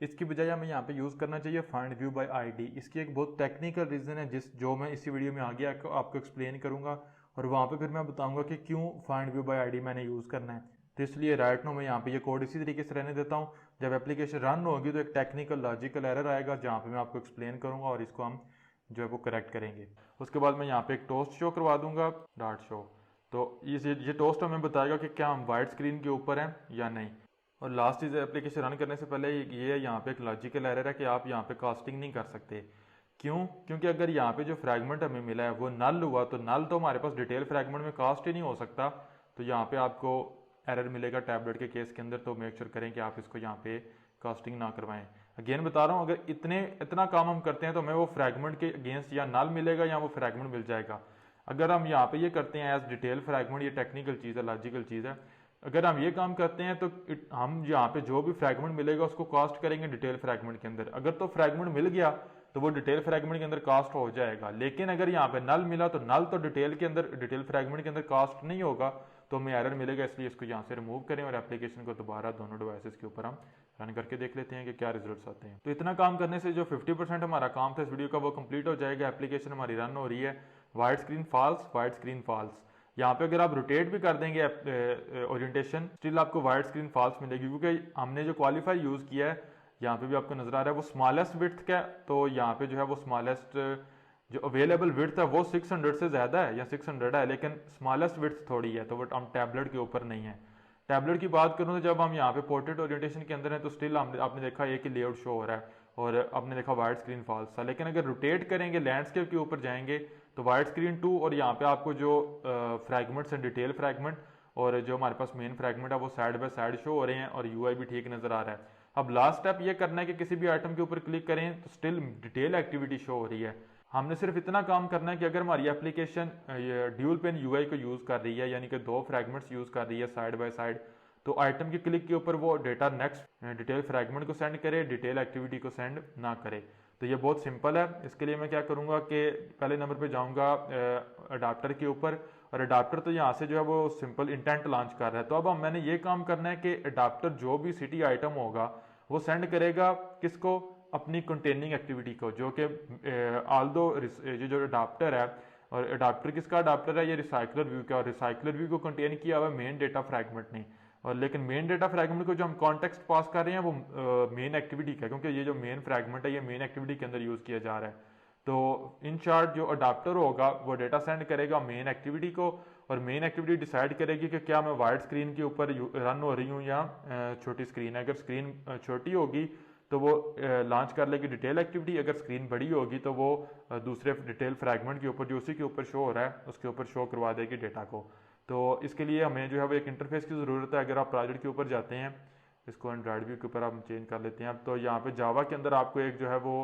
इसकी बजाय हमें यहाँ पे यूज़ करना चाहिए फाइंड व्यू बाय आईडी। इसकी एक बहुत टेक्निकल रीज़न है जो मैं इसी वीडियो में आगे आपको एक्सप्लेन करूँगा और वहाँ पे फिर मैं बताऊँगा कि क्यों फाइंड व्यू बाय आईडी मैंने यूज़ करना है। तो इसलिए राइट नो मैं यहाँ पे ये कोड इसी तरीके से रहने देता हूँ। जब एप्लीकेशन रन होगी तो एक टेक्निकल लॉजिकल एरर आएगा जहाँ पे मैं आपको एक्सप्लेन करूँगा और इसको हम जो है वो करेक्ट करेंगे। उसके बाद मैं यहाँ पे एक टोस्ट शो करवा दूंगा, डॉट शो। तो ये टोस्ट हमें बताएगा कि क्या हम वाइड स्क्रीन के ऊपर हैं या नहीं। और लास्ट चीज़ एप्लीकेशन रन करने से पहले ये यहाँ पे एक लॉजिकल एरर है कि आप यहाँ पे कास्टिंग नहीं कर सकते। क्यों? क्योंकि अगर यहाँ पे जो फ्रैगमेंट हमें मिला है वो नल हुआ तो नल तो हमारे पास डिटेल फ्रैगमेंट में कास्ट ही नहीं हो सकता। तो यहाँ पे आपको एरर मिलेगा टैबलेट के केस के अंदर। तो मेक श्योर करें कि आप इसको यहाँ पे कास्टिंग ना करवाएं। अगेन बता रहा हूँ, अगर इतना काम हम करते हैं तो हमें वो फ्रैगमेंट के अगेंस्ट या नल मिलेगा या वो फ्रैगमेंट मिल जाएगा। अगर हम यहाँ पे ये करते हैं एज डिटेल फ्रैगमेंट, ये टेक्निकल चीज़ है, लॉजिकल चीज़ है। अगर हम ये काम करते हैं तो हम यहाँ पे जो भी फ्रैगमेंट मिलेगा उसको कास्ट करेंगे डिटेल फ्रैगमेंट के अंदर। अगर तो फ्रैगमेंट मिल गया तो वो डिटेल फ्रैगमेंट के अंदर कास्ट हो जाएगा। लेकिन अगर यहाँ पे नल मिला तो नल तो डिटेल फ्रैगमेंट के अंदर कास्ट नहीं होगा, तो हमें एरर मिलेगा। इसलिए इसको यहाँ से रिमूव करें और एप्लीकेशन को दोबारा दोनों डिवाइसेस के ऊपर हम रन करके देख लेते हैं कि क्या रिजल्ट्स आते हैं। तो इतना काम करने से जो 50% हमारा काम था इस वीडियो का वो कंप्लीट हो जाएगा। एप्लीकेशन हमारी रन हो रही है। Wide screen false, wide screen false. यहाँ पे अगर आप रोटेट भी कर देंगे ओरिएंटेशन स्टिल आपको वाइड स्क्रीन फॉल्स मिलेगी, क्योंकि हमने जो क्वालिफाई यूज़ किया है यहाँ पे भी आपको नजर आ रहा है वो स्मॉलेस्ट विड्थ का। तो यहाँ पे जो है वो स्मॉलेस्ट जो अवेलेबल विड्थ है वो 600 से ज़्यादा है या 600 है, लेकिन स्मॉलेस्ट विड्थ थोड़ी है, तो वो हम टैबलेट के ऊपर नहीं है। टैबलेट की बात करूँ तो जब हम यहाँ पे पोर्ट्रेट ओरिएंटेशन के अंदर हैं तो स्टिल आपने देखा एक ही लेआउट शो हो रहा है और आपने देखा वाइड स्क्रीन फॉल्स था। लेकिन अगर रोटेट करेंगे, लैंडस्केप के ऊपर जाएंगे तो वाइड स्क्रीन 2 और यहाँ पे आपको जो फ्रैगमेंट्स हैं डिटेल फ्रैगमेंट और जो हमारे पास मेन फ्रैगमेंट है वो साइड बाय साइड शो हो रहे हैं और यूआई भी ठीक नज़र आ रहा है। अब लास्ट स्टेप ये करना है कि किसी भी आइटम के ऊपर क्लिक करें तो स्टिल डिटेल एक्टिविटी शो हो रही है। हमने सिर्फ इतना काम करना है कि अगर हमारी एप्लीकेशन ड्यूल पेन यूआई को यूज़ कर रही है, यानी कि दो फ्रैगमेंट्स यूज़ कर रही है साइड बाय साइड, तो आइटम के क्लिक के ऊपर वो डेटा नेक्स्ट डिटेल फ्रैगमेंट को सेंड करे, डिटेल एक्टिविटी को सेंड ना करे। तो ये बहुत सिंपल है। इसके लिए मैं क्या करूँगा कि पहले नंबर पे जाऊँगा अडाप्टर के ऊपर, और अडाप्टर तो यहाँ से जो है वो सिंपल इंटेंट लॉन्च कर रहा है। तो अब मैंने ये काम करना है कि अडाप्टर जो भी सिटी आइटम होगा वो सेंड करेगा किसको, अपनी कंटेनिंग एक्टिविटी को, जो कि आल्दो ये जो अडाप्टर है, और अडाप्टर किसका अडाप्टर है, ये रिसाइकलर व्यू का, और रिसाइकलर व्यू को कंटेन किया हुआ है मेन डेटा फ्रैगमेंट ने। और लेकिन मेन डेटा फ्रैगमेंट को जो हम कॉन्टेक्स्ट पास कर रहे हैं वो मेन एक्टिविटी का, क्योंकि ये जो मेन फ्रैगमेंट है ये मेन एक्टिविटी के अंदर यूज़ किया जा रहा है। तो इन शॉर्ट जो अडाप्टर होगा वो डेटा सेंड करेगा मेन एक्टिविटी को, और मेन एक्टिविटी डिसाइड करेगी कि क्या मैं वाइड स्क्रीन के ऊपर रन हो रही हूँ या छोटी स्क्रीन है। अगर स्क्रीन छोटी होगी तो वो लॉन्च कर लेगी डिटेल एक्टिविटी, अगर स्क्रीन बड़ी होगी तो वो दूसरे डिटेल फ्रैगमेंट के ऊपर जो उसी के ऊपर शो हो रहा है उसके ऊपर शो करवा देगी डेटा को। तो इसके लिए हमें जो है वो एक इंटरफेस की ज़रूरत है। अगर आप प्रोजेक्ट के ऊपर जाते हैं, इसको एंड्रॉइड व्यू के ऊपर आप चेंज कर लेते हैं अब, तो यहाँ पे जावा के अंदर आपको एक जो है वो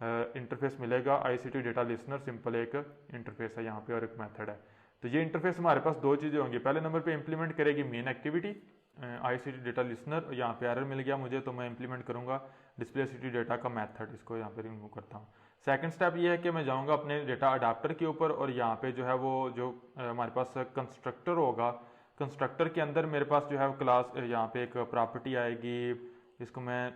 इंटरफेस मिलेगा, ICT डेटा लिसनर, सिंपल एक इंटरफेस है यहाँ पे और एक मेथड है। तो ये इंटरफेस हमारे पास दो चीज़ें होंगी। पहले नंबर पे इंप्लीमेंट करेगी main activity ICT data listener, यहाँ पे एरर मिल गया मुझे तो मैं इंप्लीमेंट करूँगा डिस्प्ले ICT डेटा का मेथड, इसको यहाँ पे रिमूव करता हूँ। सेकंड स्टेप ये है कि मैं जाऊँगा अपने डेटा अडाप्टर के ऊपर, और यहाँ पे जो है वो जो हमारे पास कंस्ट्रक्टर होगा, कंस्ट्रक्टर के अंदर मेरे पास जो है क्लास यहाँ पे एक प्रॉपर्टी आएगी, इसको मैं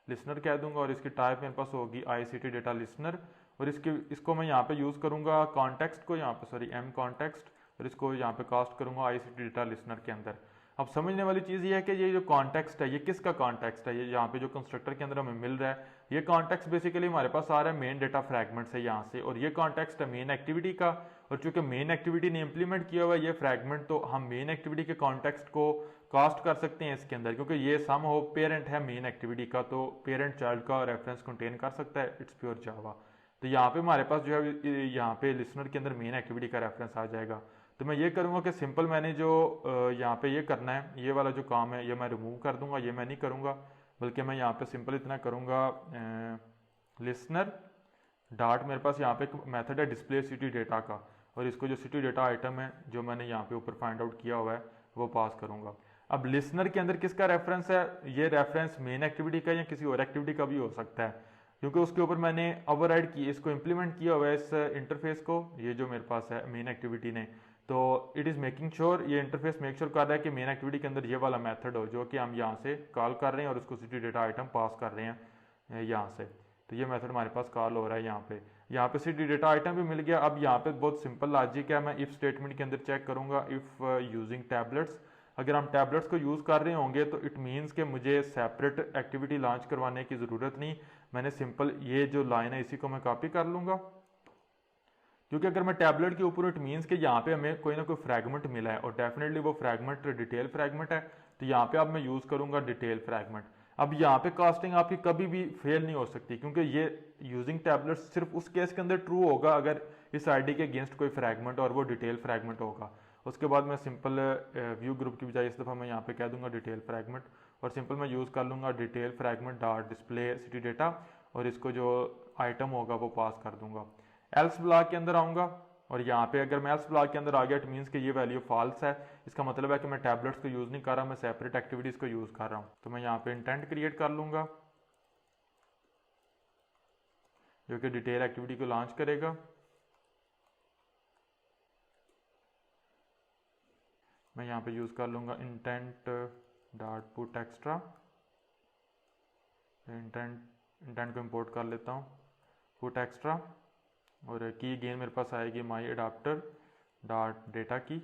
लिसनर कह दूंगा, और इसकी टाइप मेरे पास होगी ICT डेटा लिसनर, और इसको मैं यहाँ पे यूज़ करूँगा कॉन्टेक्स्ट को, यहाँ पे m कॉन्टेक्स्ट, और इसको यहाँ पे कास्ट करूँगा ICT डेटा लिसनर के अंदर। अब समझने वाली चीज़ ये है कि ये जो कॉन्टेक्स्ट है ये किसका कॉन्टेक्स्ट है, ये यहाँ पे जो कंस्ट्रक्टर के अंदर हमें मिल रहा है ये कॉन्टेक्स्ट बेसिकली हमारे पास आ रहा है मेन डेटा फ्रैगमेंट से यहाँ से, और ये कॉन्टेक्स्ट है मेन एक्टिविटी का, और चूंकि मेन एक्टिविटी ने इंप्लीमेंट किया हुआ है ये फ्रैगमेंट, तो हम मेन एक्टिविटी के कॉन्टेक्स्ट को कास्ट कर सकते हैं इसके अंदर, क्योंकि ये सम ऑफ पेरेंट है मेन एक्टिविटी का, तो पेरेंट चाइल्ड का रेफरेंस कंटेन कर सकता है। इट्स प्योर जावा। तो यहाँ पे हमारे पास जो है यहाँ पे लिसनर के अंदर मेन एक्टिविटी का रेफरेंस आ जाएगा। तो मैं ये करूँगा कि सिंपल मैंने जो यहाँ पे ये करना है, ये वाला जो काम है ये मैं रिमूव कर दूंगा, ये मैं नहीं करूँगा, बल्कि मैं यहाँ पे सिंपल इतना करूँगा लिसनर डॉट, मेरे पास यहाँ पे एक मेथड है डिस्प्ले सिटी डेटा का, और इसको जो सिटी डेटा आइटम है जो मैंने यहाँ पे ऊपर फाइंड आउट किया हुआ है वो पास करूँगा। अब लिसनर के अंदर किसका रेफरेंस है, ये रेफरेंस मेन एक्टिविटी का या किसी और एक्टिविटी का भी हो सकता है, क्योंकि उसके ऊपर मैंने ओवरराइड की, इसको इंप्लीमेंट किया हुआ है इस इंटरफेस को, ये जो मेरे पास है मेन एक्टिविटी ने। तो इट इज़ मेकिंग श्योर, ये इंटरफेस मेक श्योर कर रहा है कि मेन एक्टिविटी के अंदर ये वाला मेथड हो जो कि हम यहाँ से कॉल कर रहे हैं और उसको सिटी डेटा आइटम पास कर रहे हैं यहाँ से। तो ये मेथड हमारे पास कॉल हो रहा है यहाँ पे सिटी डेटा आइटम भी मिल गया। अब यहाँ पे बहुत सिंपल लॉजिक है, मैं इफ स्टेटमेंट के अंदर चेक करूँगा इफ यूजिंग टैबलेट्स। अगर हम टैबलेट्स को यूज़ कर रहे होंगे तो इट मीन्स कि मुझे सेपरेट एक्टिविटी लॉन्च करवाने की ज़रूरत नहीं, मैंने सिंपल ये जो लाइन है इसी को मैं कॉपी कर लूँगा, क्योंकि अगर मैं टैबलेट के ऊपर, इट मीन्स कि यहाँ पे हमें कोई ना कोई फ्रैगमेंट मिला है और डेफिनेटली वो फ्रैगमेंट डिटेल फ्रैगमेंट है, तो यहाँ पे अब मैं यूज़ करूँगा डिटेल फ्रैगमेंट। अब यहाँ पे कास्टिंग आपकी कभी भी फेल नहीं हो सकती, क्योंकि ये यूजिंग टैबलेट सिर्फ उस केस के अंदर ट्रू होगा अगर इस आईडी के अगेंस्ट कोई फ्रैगमेंट और वो डिटेल फ्रैगमेंट होगा। उसके बाद मैं सिंपल व्यू ग्रुप की बजाय इस दफ़ा मैं यहाँ पे कह दूंगा डिटेल फ्रैगमेंट, और सिंपल मैं यूज़ कर लूँगा detail fragment dot display city data, और इसको जो आइटम होगा वो पास कर दूंगा। एल्स ब्लॉक के अंदर आऊँगा और यहाँ पे अगर मैं एल्स ब्लॉक के अंदर आ गया इट मीन्स कि ये वैल्यू फॉल्स है, इसका मतलब है कि मैं टैबलेट्स को यूज़ नहीं कर रहा, मैं सेपरेट एक्टिविटीज़ को यूज़ कर रहा हूँ। तो मैं यहाँ पे इंटेंट क्रिएट कर लूँगा जो कि डिटेल एक्टिविटी को लॉन्च करेगा। मैं यहाँ पे यूज़ कर लूँगा intent dot put extra, intent को इम्पोर्ट कर लेता हूँ, पुट एक्स्ट्रा, और की गेन मेरे पास आएगी माई अडाप्टर डॉट डेटा की,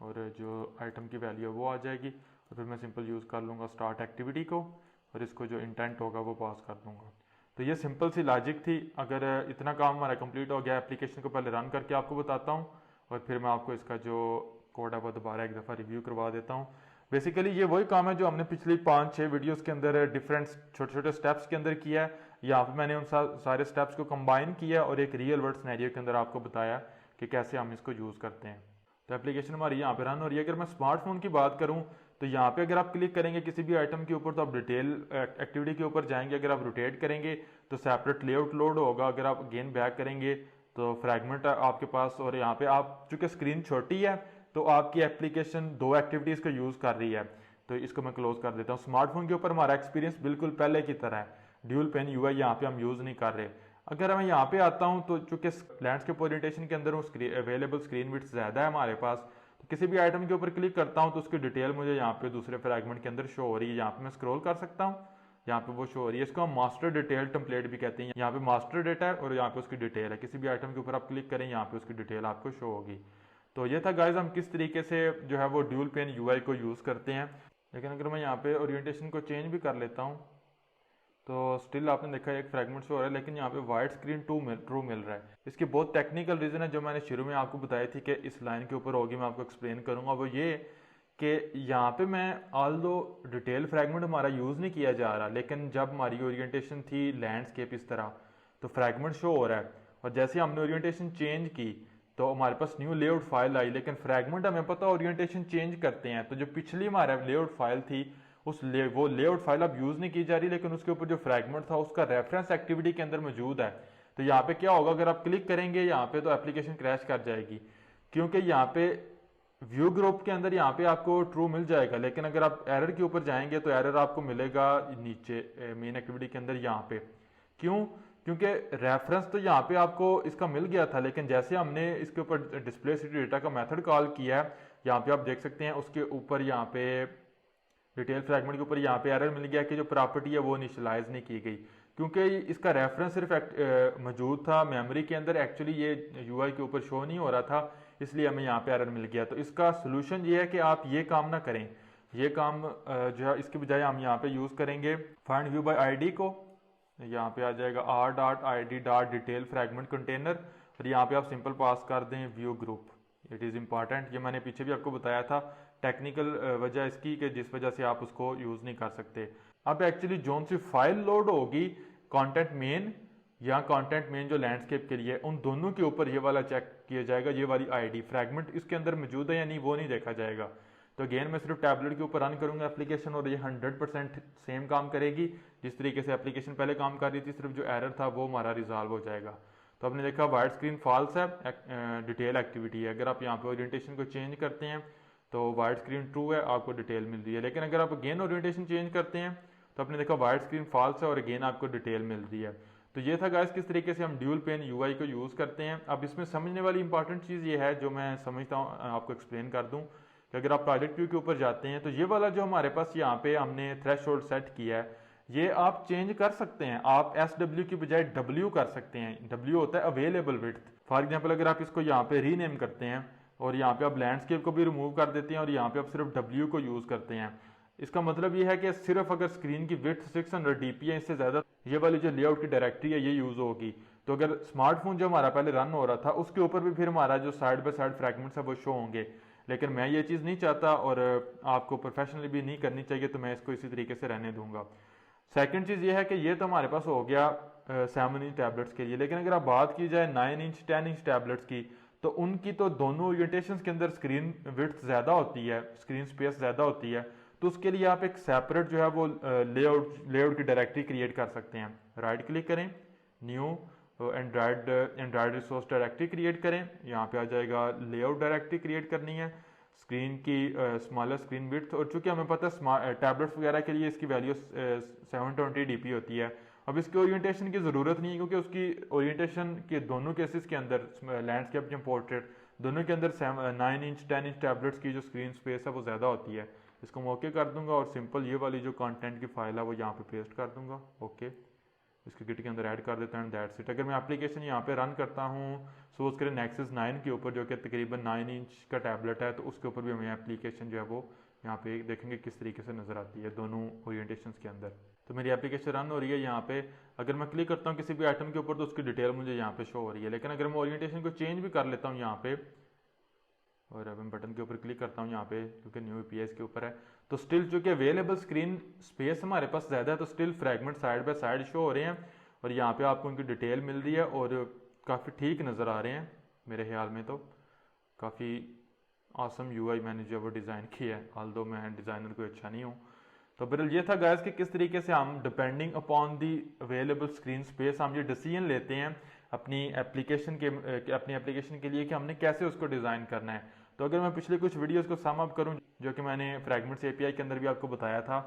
और जो आइटम की वैल्यू है वो आ जाएगी, और फिर मैं सिंपल यूज़ कर लूँगा स्टार्ट एक्टिविटी को, और इसको जो इंटेंट होगा वो पास कर दूँगा। तो ये सिंपल सी लॉजिक थी। अगर इतना काम हमारा कंप्लीट हो गया, एप्लीकेशन को पहले रन करके आपको बताता हूँ और फिर मैं आपको इसका जो कोड है वो दोबारा एक दफ़ा रिव्यू करवा देता हूँ। बेसिकली ये वही काम है जो हमने पिछली 5-6 वीडियोस के अंदर डिफरेंट छोटे छोटे स्टेप्स के अंदर किया है। यहाँ पे मैंने उन सारे स्टेप्स को कंबाइन किया और एक रियल वर्ल्ड सिनेरियो के अंदर आपको बताया कि कैसे हम इसको यूज़ करते हैं। तो एप्लीकेशन हमारी यहाँ पे रन हो रही है। अगर मैं स्मार्टफोन की बात करूँ तो यहाँ पे अगर आप क्लिक करेंगे किसी भी आइटम के ऊपर तो आप डिटेल एक्टिविटी के ऊपर जाएंगे, अगर आप रोटेट करेंगे तो सेपरेट लेआउट लोड होगा, अगर आप अगेन बैक करेंगे तो फ्रैगमेंट आपके पास, और यहाँ पे आप चूँकि स्क्रीन छोटी है तो आपकी एप्लीकेशन 2 एक्टिविटीज़ को यूज़ कर रही है। तो इसको मैं क्लोज कर देता हूँ। स्मार्टफोन के ऊपर हमारा एक्सपीरियंस बिल्कुल पहले की तरह है, ड्यूल पेन यूआई यहाँ पे हम यूज़ नहीं कर रहे। अगर मैं यहाँ पे आता हूँ तो चूँकि लैंडस्केप ओरिएंटेशन के अंदर अवेलेबल स्क्रीन विड्थ ज़्यादा है हमारे पास, तो किसी भी आइटम के ऊपर क्लिक करता हूँ तो उसकी डिटेल मुझे यहाँ पे दूसरे फ्रैगमेंट के अंदर शो हो रही है। यहाँ पे मैं स्क्रॉल कर सकता हूँ, यहाँ पे वो शो हो रही है। इसको हम मास्टर डिटेल टेम्पलेट भी कहते हैं। यहाँ पे मास्टर डेटा है और यहाँ पे उसकी डिटेल है। किसी भी आइटम के ऊपर आप क्लिक करें यहाँ पे उसकी डिटेल आपको शो होगी। तो ये था गाइज हम किस तरीके से जो है वो ड्यूल पेन यूआई को यूज़ करते हैं। लेकिन अगर मैं यहाँ पे ओरिएंटेशन को चेंज भी कर लेता हूँ तो स्टिल आपने देखा एक फ्रैगमेंट शो हो रहा है, लेकिन यहाँ पे वाइट स्क्रीन ट्रू मिल रहा है। इसकी बहुत टेक्निकल रीज़न है जो मैंने शुरू में आपको बताई थी कि इस लाइन के ऊपर होगी, मैं आपको एक्सप्लेन करूँगा। वो ये कि यहाँ पे मैं ऑल्दो डिटेल फ्रैगमेंट हमारा यूज़ नहीं किया जा रहा, लेकिन जब हमारी ओरिएंटेशन थी लैंडस्केप इस तरह तो फ्रैगमेंट शो हो रहा है, और जैसे हमने ओरिएंटेशन चेंज की तो हमारे पास न्यू लेआउट फाइल आई। लेकिन फ्रैगमेंट हमें पता ओरिएंटेशन चेंज करते हैं, तो जो पिछली हमारा लेआउट फाइल थी वो लेआउट फाइल अब यूज़ नहीं की जा रही, लेकिन उसके ऊपर जो फ्रैगमेंट था उसका रेफरेंस एक्टिविटी के अंदर मौजूद है। तो यहाँ पे क्या होगा, अगर आप क्लिक करेंगे यहाँ पे तो एप्लीकेशन क्रैश कर जाएगी, क्योंकि यहाँ पे व्यू ग्रुप के अंदर यहाँ पे आपको ट्रू मिल जाएगा, लेकिन अगर आप एरर के ऊपर जाएंगे तो एरर आपको मिलेगा नीचे मेन एक्टिविटी के अंदर यहाँ पे। क्यों? क्योंकि रेफरेंस तो यहाँ पे आपको इसका मिल गया था, लेकिन जैसे हमने इसके ऊपर डिस्प्ले सिटी डेटा का मेथड कॉल किया है, यहाँ पे आप देख सकते हैं उसके ऊपर यहाँ पे डिटेल फ्रैगमेंट के ऊपर यहाँ पे एरर मिल गया कि जो प्रॉपर्टी है वो इनिशियलाइज नहीं की गई, क्योंकि इसका रेफरेंस सिर्फ मौजूद था मेमोरी के अंदर, एक्चुअली ये यूआई के ऊपर शो नहीं हो रहा था, इसलिए हमें यहाँ पे एरर मिल गया। तो इसका सोल्यूशन ये है कि आप ये काम ना करें, ये काम जो है इसके बजाय हम यहाँ पे यूज़ करेंगे फाइंड व्यू बाय आईडी को। यहाँ पे आ जाएगा r.id.detail फ्रैगमेंट कंटेनर, और यहाँ पे आप सिंपल पास कर दें view group. It is important, ये मैंने पीछे भी आपको बताया था टेक्निकल वजह इसकी कि जिस वजह से आप उसको यूज़ नहीं कर सकते। अब एक्चुअली जोन सी फाइल लोड होगी कंटेंट मेन या कंटेंट मेन जो लैंडस्केप के लिए, उन दोनों के ऊपर ये वाला चेक किया जाएगा, ये वाली आईडी फ्रैगमेंट इसके अंदर मौजूद है या नहीं वो नहीं देखा जाएगा। तो अगेन मैं सिर्फ टैबलेट के ऊपर रन करूंगा एप्लीकेशन और ये 100% सेम काम करेगी जिस तरीके से एप्लीकेशन पहले काम कर रही थी, सिर्फ जो एरर था वो हमारा रिजॉल्व हो जाएगा। तो आपने देखा वाइट स्क्रीन फॉल्स है, डिटेल एक्टिविटी है। अगर आप यहाँ पे ओरिएंटेशन को चेंज करते हैं तो वाइट स्क्रीन ट्रू है, आपको डिटेल मिल रही है। लेकिन अगर आप अगेन ओरिएंटेशन चेंज करते हैं तो आपने देखा वाइट स्क्रीन फॉल्स है और अगेन आपको डिटेल मिल रही है। तो ये था गाइस किस तरीके से हम ड्यूल पेन यूआई को यूज़ करते हैं। अब इसमें समझने वाली इंपॉर्टेंट चीज़ ये है जो मैं समझता हूँ आपको एक्सप्लेन कर दूँ कि अगर आप प्रोजेक्ट व्यू के ऊपर जाते हैं तो ये वाला जो हमारे पास यहाँ पे हमने थ्रेशोल्ड सेट किया है ये आप चेंज कर सकते हैं। आप SW की बजाय W कर सकते हैं। W होता है अवेलेबल विड्थ। फॉर एग्जाम्पल अगर आप इसको यहाँ पे रीनेम करते हैं और यहाँ पे आप लैंडस्केप को भी रिमूव कर देते हैं और यहाँ पे आप सिर्फ W को यूज़ करते हैं, इसका मतलब ये है कि सिर्फ अगर स्क्रीन की विड्थ 600 dp है, इससे ज़्यादा ये वाली जो लेआउट की डायरेक्टरी है ये यूज़ होगी। तो अगर स्मार्टफोन जो हमारा पहले रन हो रहा था उसके ऊपर भी फिर हमारा जो साइड बाय साइड फ्रैगमेंट्स है वो शो होंगे। लेकिन मैं ये चीज़ नहीं चाहता और आपको प्रोफेशनली भी नहीं करनी चाहिए, तो मैं इसको इसी तरीके से रहने दूंगा। सेकंड चीज़ ये है कि ये तो हमारे पास हो गया 7 इंच टैबलेट्स के लिए। लेकिन अगर आप बात की जाए 9 इंच 10 इंच टैबलेट्स की तो उनकी तो दोनों ओरिएंटेशंस के अंदर स्क्रीन विड्थ ज़्यादा होती है, स्क्रीन स्पेस ज़्यादा होती है। तो उसके लिए आप एक सेपरेट जो है वो लेआउट की डायरेक्टरी क्रिएट कर सकते हैं। राइट क्लिक करें, new Android resource directory create करें, यहाँ पे आ जाएगा लेआउट डायरेक्टरी क्रिएट करनी है, स्क्रीन की स्मॉलर स्क्रीन विड्थ। और चूंकि हमें पता है टैबलेट्स वगैरह के लिए इसकी वैल्यू 720 dp होती है। अब इसकी ओरिएंटेशन की ज़रूरत नहीं है क्योंकि उसकी ओरिएंटेशन के दोनों केसेस के अंदर लैंडस्केप या पोर्ट्रेट दोनों के अंदर 9 इंच 10 इंच टैबलेट्स की जो स्क्रीन स्पेस है वो ज़्यादा होती है। इसको मैं ओके कर दूंगा और सिंपल ये वाली जो कंटेंट की फाइल है वो यहाँ पे पेस्ट कर दूंगा। ओके, इसके गिट के अंदर ऐड कर देता हूँ, दैट्स इट। अगर मैं एप्लीकेशन यहाँ पे रन करता हूँ सोच करें नेक्सस 9 के ऊपर जो कि तकरीबन 9 इंच का टैबलेट है, तो उसके ऊपर भी हमें एप्लीकेशन जो है वो यहाँ पे देखेंगे किस तरीके से नज़र आती है दोनों ओरिएंटेशंस के अंदर। तो मेरी एप्लीकेशन रन हो रही है यहाँ पे। अगर मैं क्लिक करता हूँ किसी भी आइटम के ऊपर तो उसकी डिटेल मुझे यहाँ पे शो हो रही है। लेकिन अगर मैं ओरिएंटेशन को चेंज भी कर लेता हूँ यहाँ पे और अब मैं बटन के ऊपर क्लिक करता हूँ यहाँ पे क्योंकि न्यू APIs के ऊपर है, तो स्टिल जो कि अवेलेबल स्क्रीन स्पेस हमारे पास ज़्यादा है तो still fragment side by side show हो रहे हैं और यहाँ पे आपको उनकी डिटेल मिल रही है और काफ़ी ठीक नज़र आ रहे हैं मेरे ख्याल में। तो काफ़ी ऑसम UI मैंने जो वो डिज़ाइन किया है, ऑल्दो मैं डिज़ाइनर कोई अच्छा नहीं हूँ। तो बहरहाल ये था गाइस कि किस तरीके से हम depending upon the available screen space हम ये डिसीजन लेते हैं अपनी एप्लीकेशन के लिए कि हमने कैसे उसको डिज़ाइन करना है। तो अगर मैं पिछले कुछ वीडियोस को सम अप करूं जो कि मैंने फ्रैगमेंट्स API के अंदर भी आपको बताया था,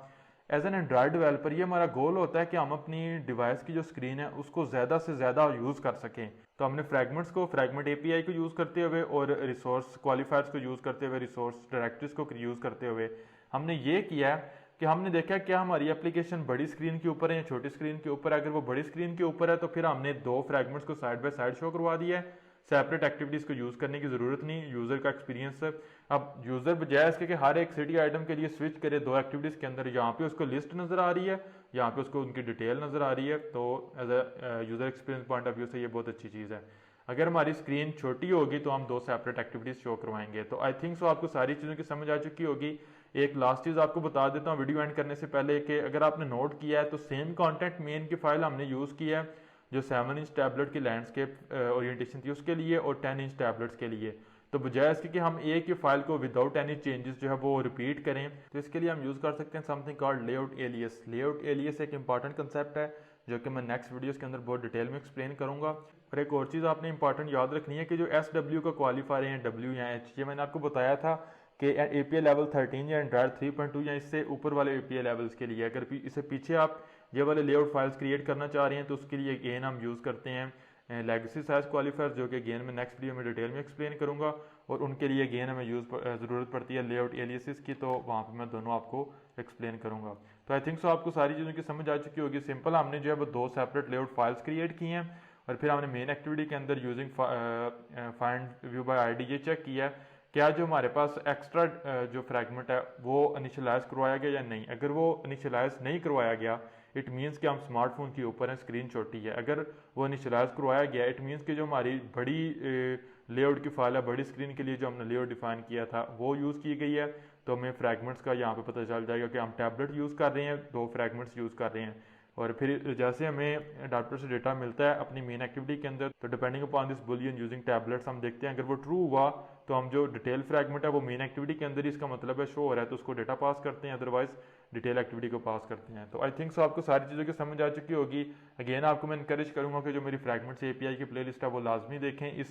एज एन एंड्रॉयड डेवलपर ये हमारा गोल होता है कि हम अपनी डिवाइस की जो स्क्रीन है उसको ज़्यादा से ज़्यादा यूज़ कर सकें। तो हमने फ्रैगमेंट्स को फ्रैगमेंट API को यूज़ करते हुए और रिसोर्स क्वालिफायर्स को यूज़ करते हुए, रिसोर्स डायरेक्टरीज को यूज़ करते हुए हमने ये किया कि हमने देखा क्या हमारी एप्लीकेशन बड़ी स्क्रीन के ऊपर है या छोटी स्क्रीन के ऊपर है। अगर वो बड़ी स्क्रीन के ऊपर है तो फिर हमने दो फ्रैगमेंट्स को साइड बाय साइड शो करवा दिया है, सेपरेट एक्टिविटीज़ को यूज़ करने की ज़रूरत नहीं। यूज़र का एक्सपीरियंस, अब यूज़र बजाय इसके कि हर एक सिटी आइटम के लिए स्विच करे दो एक्टिविटीज़ के अंदर, यहाँ पे उसको लिस्ट नज़र आ रही है, यहाँ पे उसको उनकी डिटेल नज़र आ रही है। तो as a user experience point of view से ये बहुत अच्छी चीज़ है। अगर हमारी स्क्रीन छोटी होगी तो हम दो सेपरेट एक्टिविटीज़ शो करवाएंगे। तो आई थिंक सो आपको सारी चीज़ों की समझ आ चुकी होगी। एक लास्ट चीज़ आपको बता देता हूँ वीडियो एंड करने से पहले कि अगर आपने नोट किया है तो सेम कंटेंट मेन की फाइल हमने यूज़ किया है जो 7 इंच टैबलेट की लैंडस्केप ओरिएंटेशन थी उसके लिए और 10 इंच टैबलेट्स के लिए। तो बजाय इसके कि हम एक ही फाइल को विदाउट एनी चेंजेस जो है वो रिपीट करें, तो इसके लिए हम यूज़ कर सकते हैं something called layout alias. Layout alias एक इंपॉर्टेंट कंसेप्ट है जो कि मैं नेक्स्ट वीडियोस के अंदर बहुत डिटेल में एक्सप्लेन करूंगा। और एक और चीज़ आपने इंपॉर्टेंट याद रखनी है कि जो SW का क्वालिफायर है W या H, ये मैंने आपको बताया था कि API लेवल 13 या एंड्रॉयड 3.2 या इससे ऊपर वाले API लेवल्स के लिए। अगर इससे पीछे आप ये वाले लेआउट फाइल्स क्रिएट करना चाह रहे हैं तो उसके लिए अगेन हम यूज़ करते हैं लेगेसी साइज क्वालिफायर, जो कि अगेन मैं नेक्स्ट वीडियो में डिटेल में एक्सप्लेन करूंगा। और उनके लिए अगेन हमें ज़रूरत पड़ती है लेआउट एलियसिस की, तो वहाँ पे मैं दोनों आपको एक्सप्लेन करूंगा। तो आई थिंक सो आपको सारी चीज़ों की समझ आ चुकी होगी। सिंपल हमने जो है वो दो सेपरेट लेआउट फाइल्स क्रिएट की हैं और फिर हमने मेन एक्टिविटी के अंदर using find view bye ID ये चेक किया क्या जो हमारे पास एक्स्ट्रा जो फ्रैगमेंट है वो इनिशियलाइज करवाया गया या नहीं। अगर वो इनिशियलाइज नहीं करवाया गया, इट मीन्स कि हम स्मार्टफोन के ऊपर हैं, स्क्रीन छोटी है। अगर वो इनिशियलाइज करवाया गया इट मीन्स कि जो हमारी बड़ी लेआउट की फाइल है, बड़ी स्क्रीन के लिए जो हमने लेआउट डिफाइन किया था वो यूज़ की गई है, तो हमें फ्रैगमेंट्स का यहाँ पे पता चल जाएगा कि हम टैबलेट यूज़ कर रहे हैं, 2 फ्रैगमेंट्स यूज़ कर रहे हैं। और फिर जैसे हमें अडाप्टर से डेटा मिलता है अपनी मेन एक्टिविटी के अंदर, तो depending upon this Boolean using tablets हम देखते हैं अगर वो ट्रू हुआ तो हम जो डिटेल फ्रैगमेंट है वो मेन एक्टिविटी के अंदर ही इसका मतलब है शो हो रहा है, तो उसको डेटा पास करते हैं, अदरवाइज डिटेल एक्टिविटी को पास करते हैं। तो आई थिंक सो आपको सारी चीज़ों की समझ आ चुकी होगी। अगेन आपको मैं इंकरेज करूँगा कि जो मेरी फ्रैगमेंट्स एपीआई की प्लेलिस्ट है वो लाजमी देखें। इस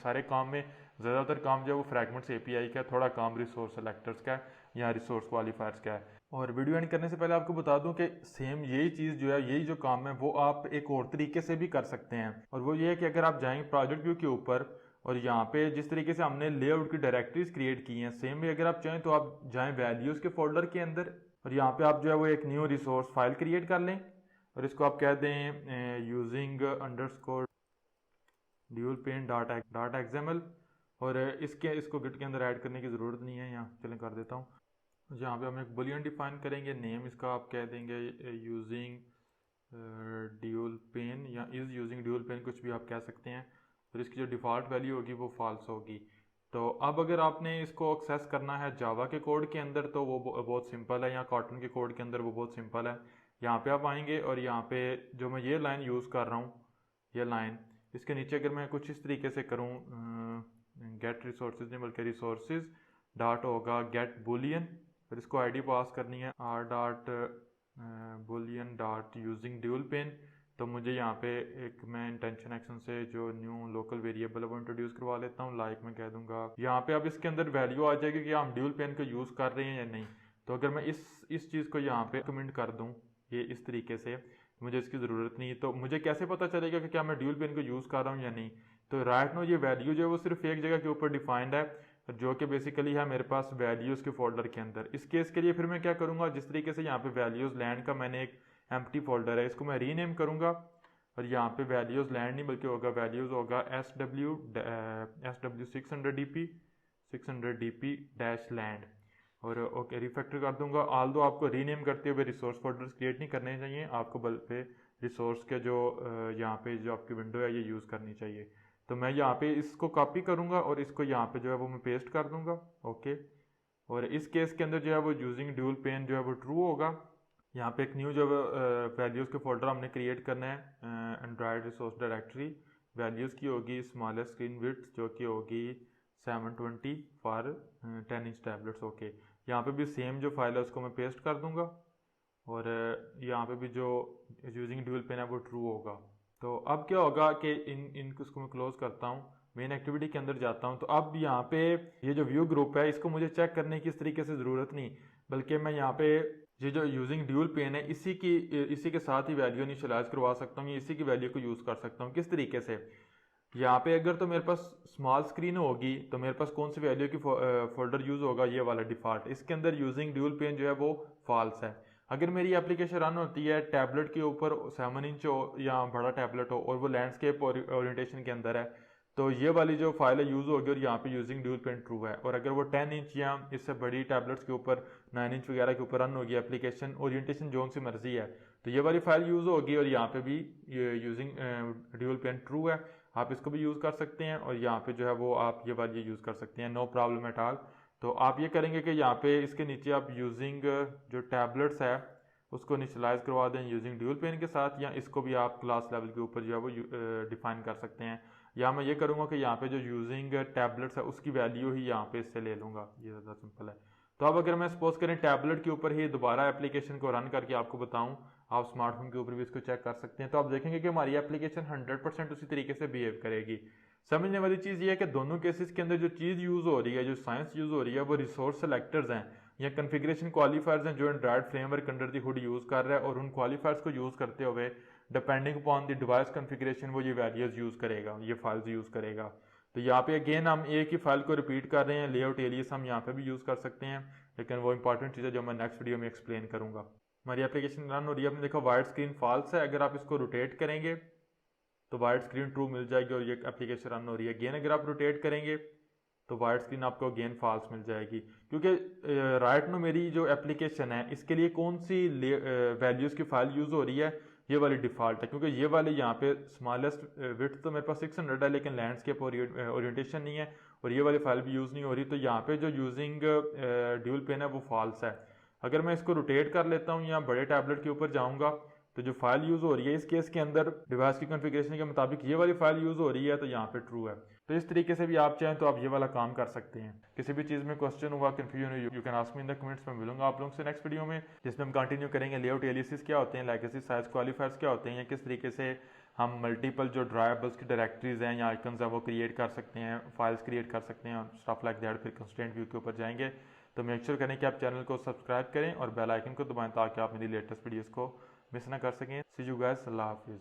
सारे काम में ज़्यादातर काम जो है वो फ्रैगमेंट्स एपीआई का है, थोड़ा काम रिसोर्स सेलेक्टर्स का है या रिसोर्स क्वालिफायर्स का है। और वीडियो एंड करने से पहले आपको बता दूं कि सेम यही चीज़ जो है, यही जो काम है वो आप एक और तरीके से भी कर सकते हैं। और वो ये है कि अगर आप जाएंगे प्रोजेक्ट व्यू के ऊपर और यहाँ पे जिस तरीके से हमने लेआउट की डायरेक्टरीज क्रिएट की हैं, सेम भी अगर आप चाहें तो आप जाएं वैल्यूज़ के फोल्डर के अंदर और यहाँ पे आप जो है वो एक न्यू रिसोर्स फाइल क्रिएट कर लें और इसको आप कह दें using dual pane dot XML. और इसको गिट के अंदर ऐड करने की ज़रूरत नहीं है, यहाँ चलें कर देता हूँ। यहाँ पे हम एक बुलियन डिफाइन करेंगे, नेम इसका आप कह देंगे यूजिंग ड्यूल पेन या इज़ यूजिंग ड्यूल पेन, कुछ भी आप कह सकते हैं। और इसकी जो डिफ़ॉल्ट वैल्यू होगी वो फॉल्स होगी। तो अब अगर आपने इसको एक्सेस करना है जावा के कोड के अंदर तो वो बहुत सिंपल है, या कॉटन के कोड के अंदर वो बहुत सिंपल है। यहाँ पे आप आएंगे और यहाँ पे जो मैं ये लाइन यूज़ कर रहा हूँ, ये लाइन, इसके नीचे अगर मैं कुछ इस तरीके से करूँ, गेट रिसोर्सेज नहीं बल्कि रिसोर्सेज डॉट होगा गेट बुलियन, फिर इसको आईडी पास करनी है R dot boolean dot using dual pane. तो मुझे यहाँ पे एक मैं इंटेंशन एक्शन से जो न्यू लोकल वेरिएबल है वो इंट्रोड्यूस करवा लेता हूँ, लाइक मैं कह दूंगा। यहाँ पे अब इसके अंदर वैल्यू आ जाएगी कि हम ड्यूल पेन को यूज़ कर रहे हैं या नहीं। तो अगर मैं इस चीज़ को यहाँ पे कमेंट कर दूँ ये इस तरीके से, मुझे इसकी ज़रूरत नहीं, तो मुझे कैसे पता चलेगा कि क्या मैं ड्यूल पेन को यूज़ कर रहा हूँ या नहीं। तो राइट नो ये वैल्यू जो है वो सिर्फ एक जगह के ऊपर डिफाइंड है, जो कि बेसिकली है मेरे पास वैल्यूज़ के फोल्डर के अंदर। इस केस के लिए फिर मैं क्या करूँगा, जिस तरीके से यहाँ पे वैल्यूज़ लैंड का मैंने एक एम्प्टी फोल्डर है, इसको मैं रीनेम करूँगा और यहाँ पे वैल्यूज़ लैंड नहीं बल्कि होगा वैल्यूज़ होगा SW 600 DP डैश लैंड। और ओके रिफैक्टर कर दूंगा। आल दो आपको रीनेम करते हुए रिसोर्स फोल्डर्स क्रिएट नहीं करने चाहिए, आपको बल पे रिसोर्स के जो यहाँ पे जो आपकी विंडो है ये यूज़ करनी चाहिए। तो मैं यहाँ पे इसको कॉपी करूँगा और इसको यहाँ पे जो है वो मैं पेस्ट कर दूँगा। ओके, और इस केस के अंदर जो है वो यूजिंग ड्यूल पेन जो है वो ट्रू होगा। यहाँ पे एक न्यू जो वैल्यूज़ के फोल्डर हमने क्रिएट करना है, एंड्रॉयड रिसोर्स डायरेक्टरी, वैल्यूज़ की होगी स्मॉलेस्ट स्क्रीन विड्थ जो कि होगी 720 फॉर 10 इंच टैबलेट्स। ओके, यहाँ पे भी सेम जो फाइल है उसको मैं पेस्ट कर दूँगा और यहाँ पे भी जो यूजिंग ड्यूल पेन है वो ट्रू होगा। तो अब क्या होगा कि इसको मैं क्लोज करता हूँ, मेन एक्टिविटी के अंदर जाता हूँ। तो अब यहाँ पे ये जो व्यू ग्रुप है इसको मुझे चेक करने की इस तरीके से ज़रूरत नहीं, बल्कि मैं यहाँ पे ये जो यूजिंग ड्यूल पेन है इसी के साथ ही वैल्यू इनिशियलाइज करवा सकता हूँ, इसी की वैल्यू को यूज़ कर सकता हूँ। किस तरीके से, यहाँ पे अगर तो मेरे पास स्मॉल स्क्रीन होगी तो मेरे पास कौन सी वैल्यू की फोल्डर यूज़ होगा, ये वाला डिफ़ॉल्ट, इसके अंदर यूजिंग ड्यूल पेन जो है वो फॉल्स है। अगर मेरी एप्लीकेशन रन होती है टैबलेट के ऊपर 7 इंच हो या बड़ा टैबलेट हो और वो लैंडस्केप ओरिएंटेशन के अंदर है, तो ये वाली जो फाइल है यूज़ होगी और यहाँ पे यूजिंग ड्यूल पेन ट्रू है। और अगर वो 10 इंच या इससे बड़ी टैबलेट्स के ऊपर 9 इंच वगैरह के ऊपर रन होगी एप्लीकेशन, ओरिएंटेशन जो सी मर्जी है, तो ये वाली फाइल यूज़ होगी और यहाँ पे भी यूजिंग ड्यूल पेन ट्रू है। आप इसको भी यूज़ कर सकते हैं और यहाँ पे जो है वो आप ये वाली यूज़ कर सकते हैं, नो प्रॉब्लम एट ऑल। तो आप ये करेंगे कि यहाँ पे इसके नीचे आप यूजिंग जो टैबलेट्स है उसको इनिशियलाइज करवा दें यूजिंग ड्यूल पेन के साथ, या इसको भी आप क्लास लेवल के ऊपर जो है वो डिफाइन कर सकते हैं। या मैं ये करूँगा कि यहाँ पे जो यूजिंग टैबलेट्स है उसकी वैल्यू ही यहाँ पे इससे ले लूँगा, ये ज़्यादा सिंपल है। तो अब अगर मैं सपोज करें टैबलेट के ऊपर ही दोबारा एप्लीकेशन को रन करके आपको बताऊँ, आप स्मार्टफोन के ऊपर भी इसको चेक कर सकते हैं, तो आप देखेंगे कि हमारी एप्लीकेशन 100% उसी तरीके से बिहेव करेगी। समझने वाली चीज़ ये है कि दोनों केसेस के अंदर जो चीज़ यूज़ हो रही है, जो साइंस यूज़ हो रही है, वो रिसोर्स सेलेक्टर्स हैं या कन्फिग्रेशन क्वालिफायर्स हैं जो Android framework under the hood use कर रहा है, और उन क्वालिफायर्स को यूज़ करते हुए depending upon the device configuration वो ये वैल्यूज़ यूज़ करेगा, ये फाइल्स यूज़ करेगा। तो यहाँ पे अगेन हम एक ही फाइल को रिपीट कर रहे हैं, लेआउट एलियस हम यहाँ पे भी यूज़ कर सकते हैं, लेकिन वो इंपॉर्टेंट चीज़ है जो मैं नेक्स्ट वीडियो में एक्सप्लेन करूँगा। हमारी एप्लीकेशन रन हो रही है, आपने देखा वाइड स्क्रीन फॉल्स है, अगर आप इसको रोटेट करेंगे तो वाइड स्क्रीन ट्रू मिल जाएगी और ये एप्लीकेशन रन हो रही है। अगेन अगर आप रोटेट करेंगे तो वाइट स्क्रीन आपको अगेन फॉल्स मिल जाएगी, क्योंकि राइट नो मेरी जो एप्लीकेशन है इसके लिए कौन सी वैल्यूज़ की फाइल यूज़ हो रही है, ये वाली डिफ़ॉल्ट है, क्योंकि ये वाली यहाँ पे स्मॉलेस्ट विड्थ तो मेरे पास 600 है लेकिन लैंडस्केप ओरिएंटेशन नहीं है और ये वाली फाइल भी यूज़ नहीं हो रही, तो यहाँ पे जो यूजिंग ड्यूल पेन है वो फॉल्स है। अगर मैं इसको रोटेट कर लेता हूँ या बड़े टैबलेट के ऊपर जाऊँगा तो जो फाइल यूज़ हो रही है इस केस के अंदर डिवाइस की कॉन्फ़िगरेशन के मुताबिक ये वाली फाइल यूज़ हो रही है, तो यहाँ पे ट्रू है। तो इस तरीके से भी आप चाहें तो आप ये वाला काम कर सकते हैं। किसी भी चीज़ में क्वेश्चन हुआ, confusion, you can ask me in the comments. में मिलूंगा आप लोगों से नेक्स्ट वीडियो में, जिसमें हम कंटिन्यू करेंगे लेआउट एलिसिस क्या होते हैं, लेगेसी साइज क्वालिफायर्स क्या होते हैं, या किस तरीके से हम मल्टीपल जो ड्राइवेबल्स की डायरेक्टरीज हैं या आइकन्स हैं वो क्रिएट कर सकते हैं, फाइल्स क्रिएट कर सकते हैं, स्टफ लाइक दैट। फिर कंस्ट्रेंट व्यू के ऊपर जाएंगे। तो मेक श्योर करें कि आप चैनल को सब्सक्राइब करें और बेल आइकन को दबाएं ताकि आप मेरी लेटेस्ट वीडियोस को मिस ना कर सकें। सी यू गाइस, अल्लाह हाफिज़।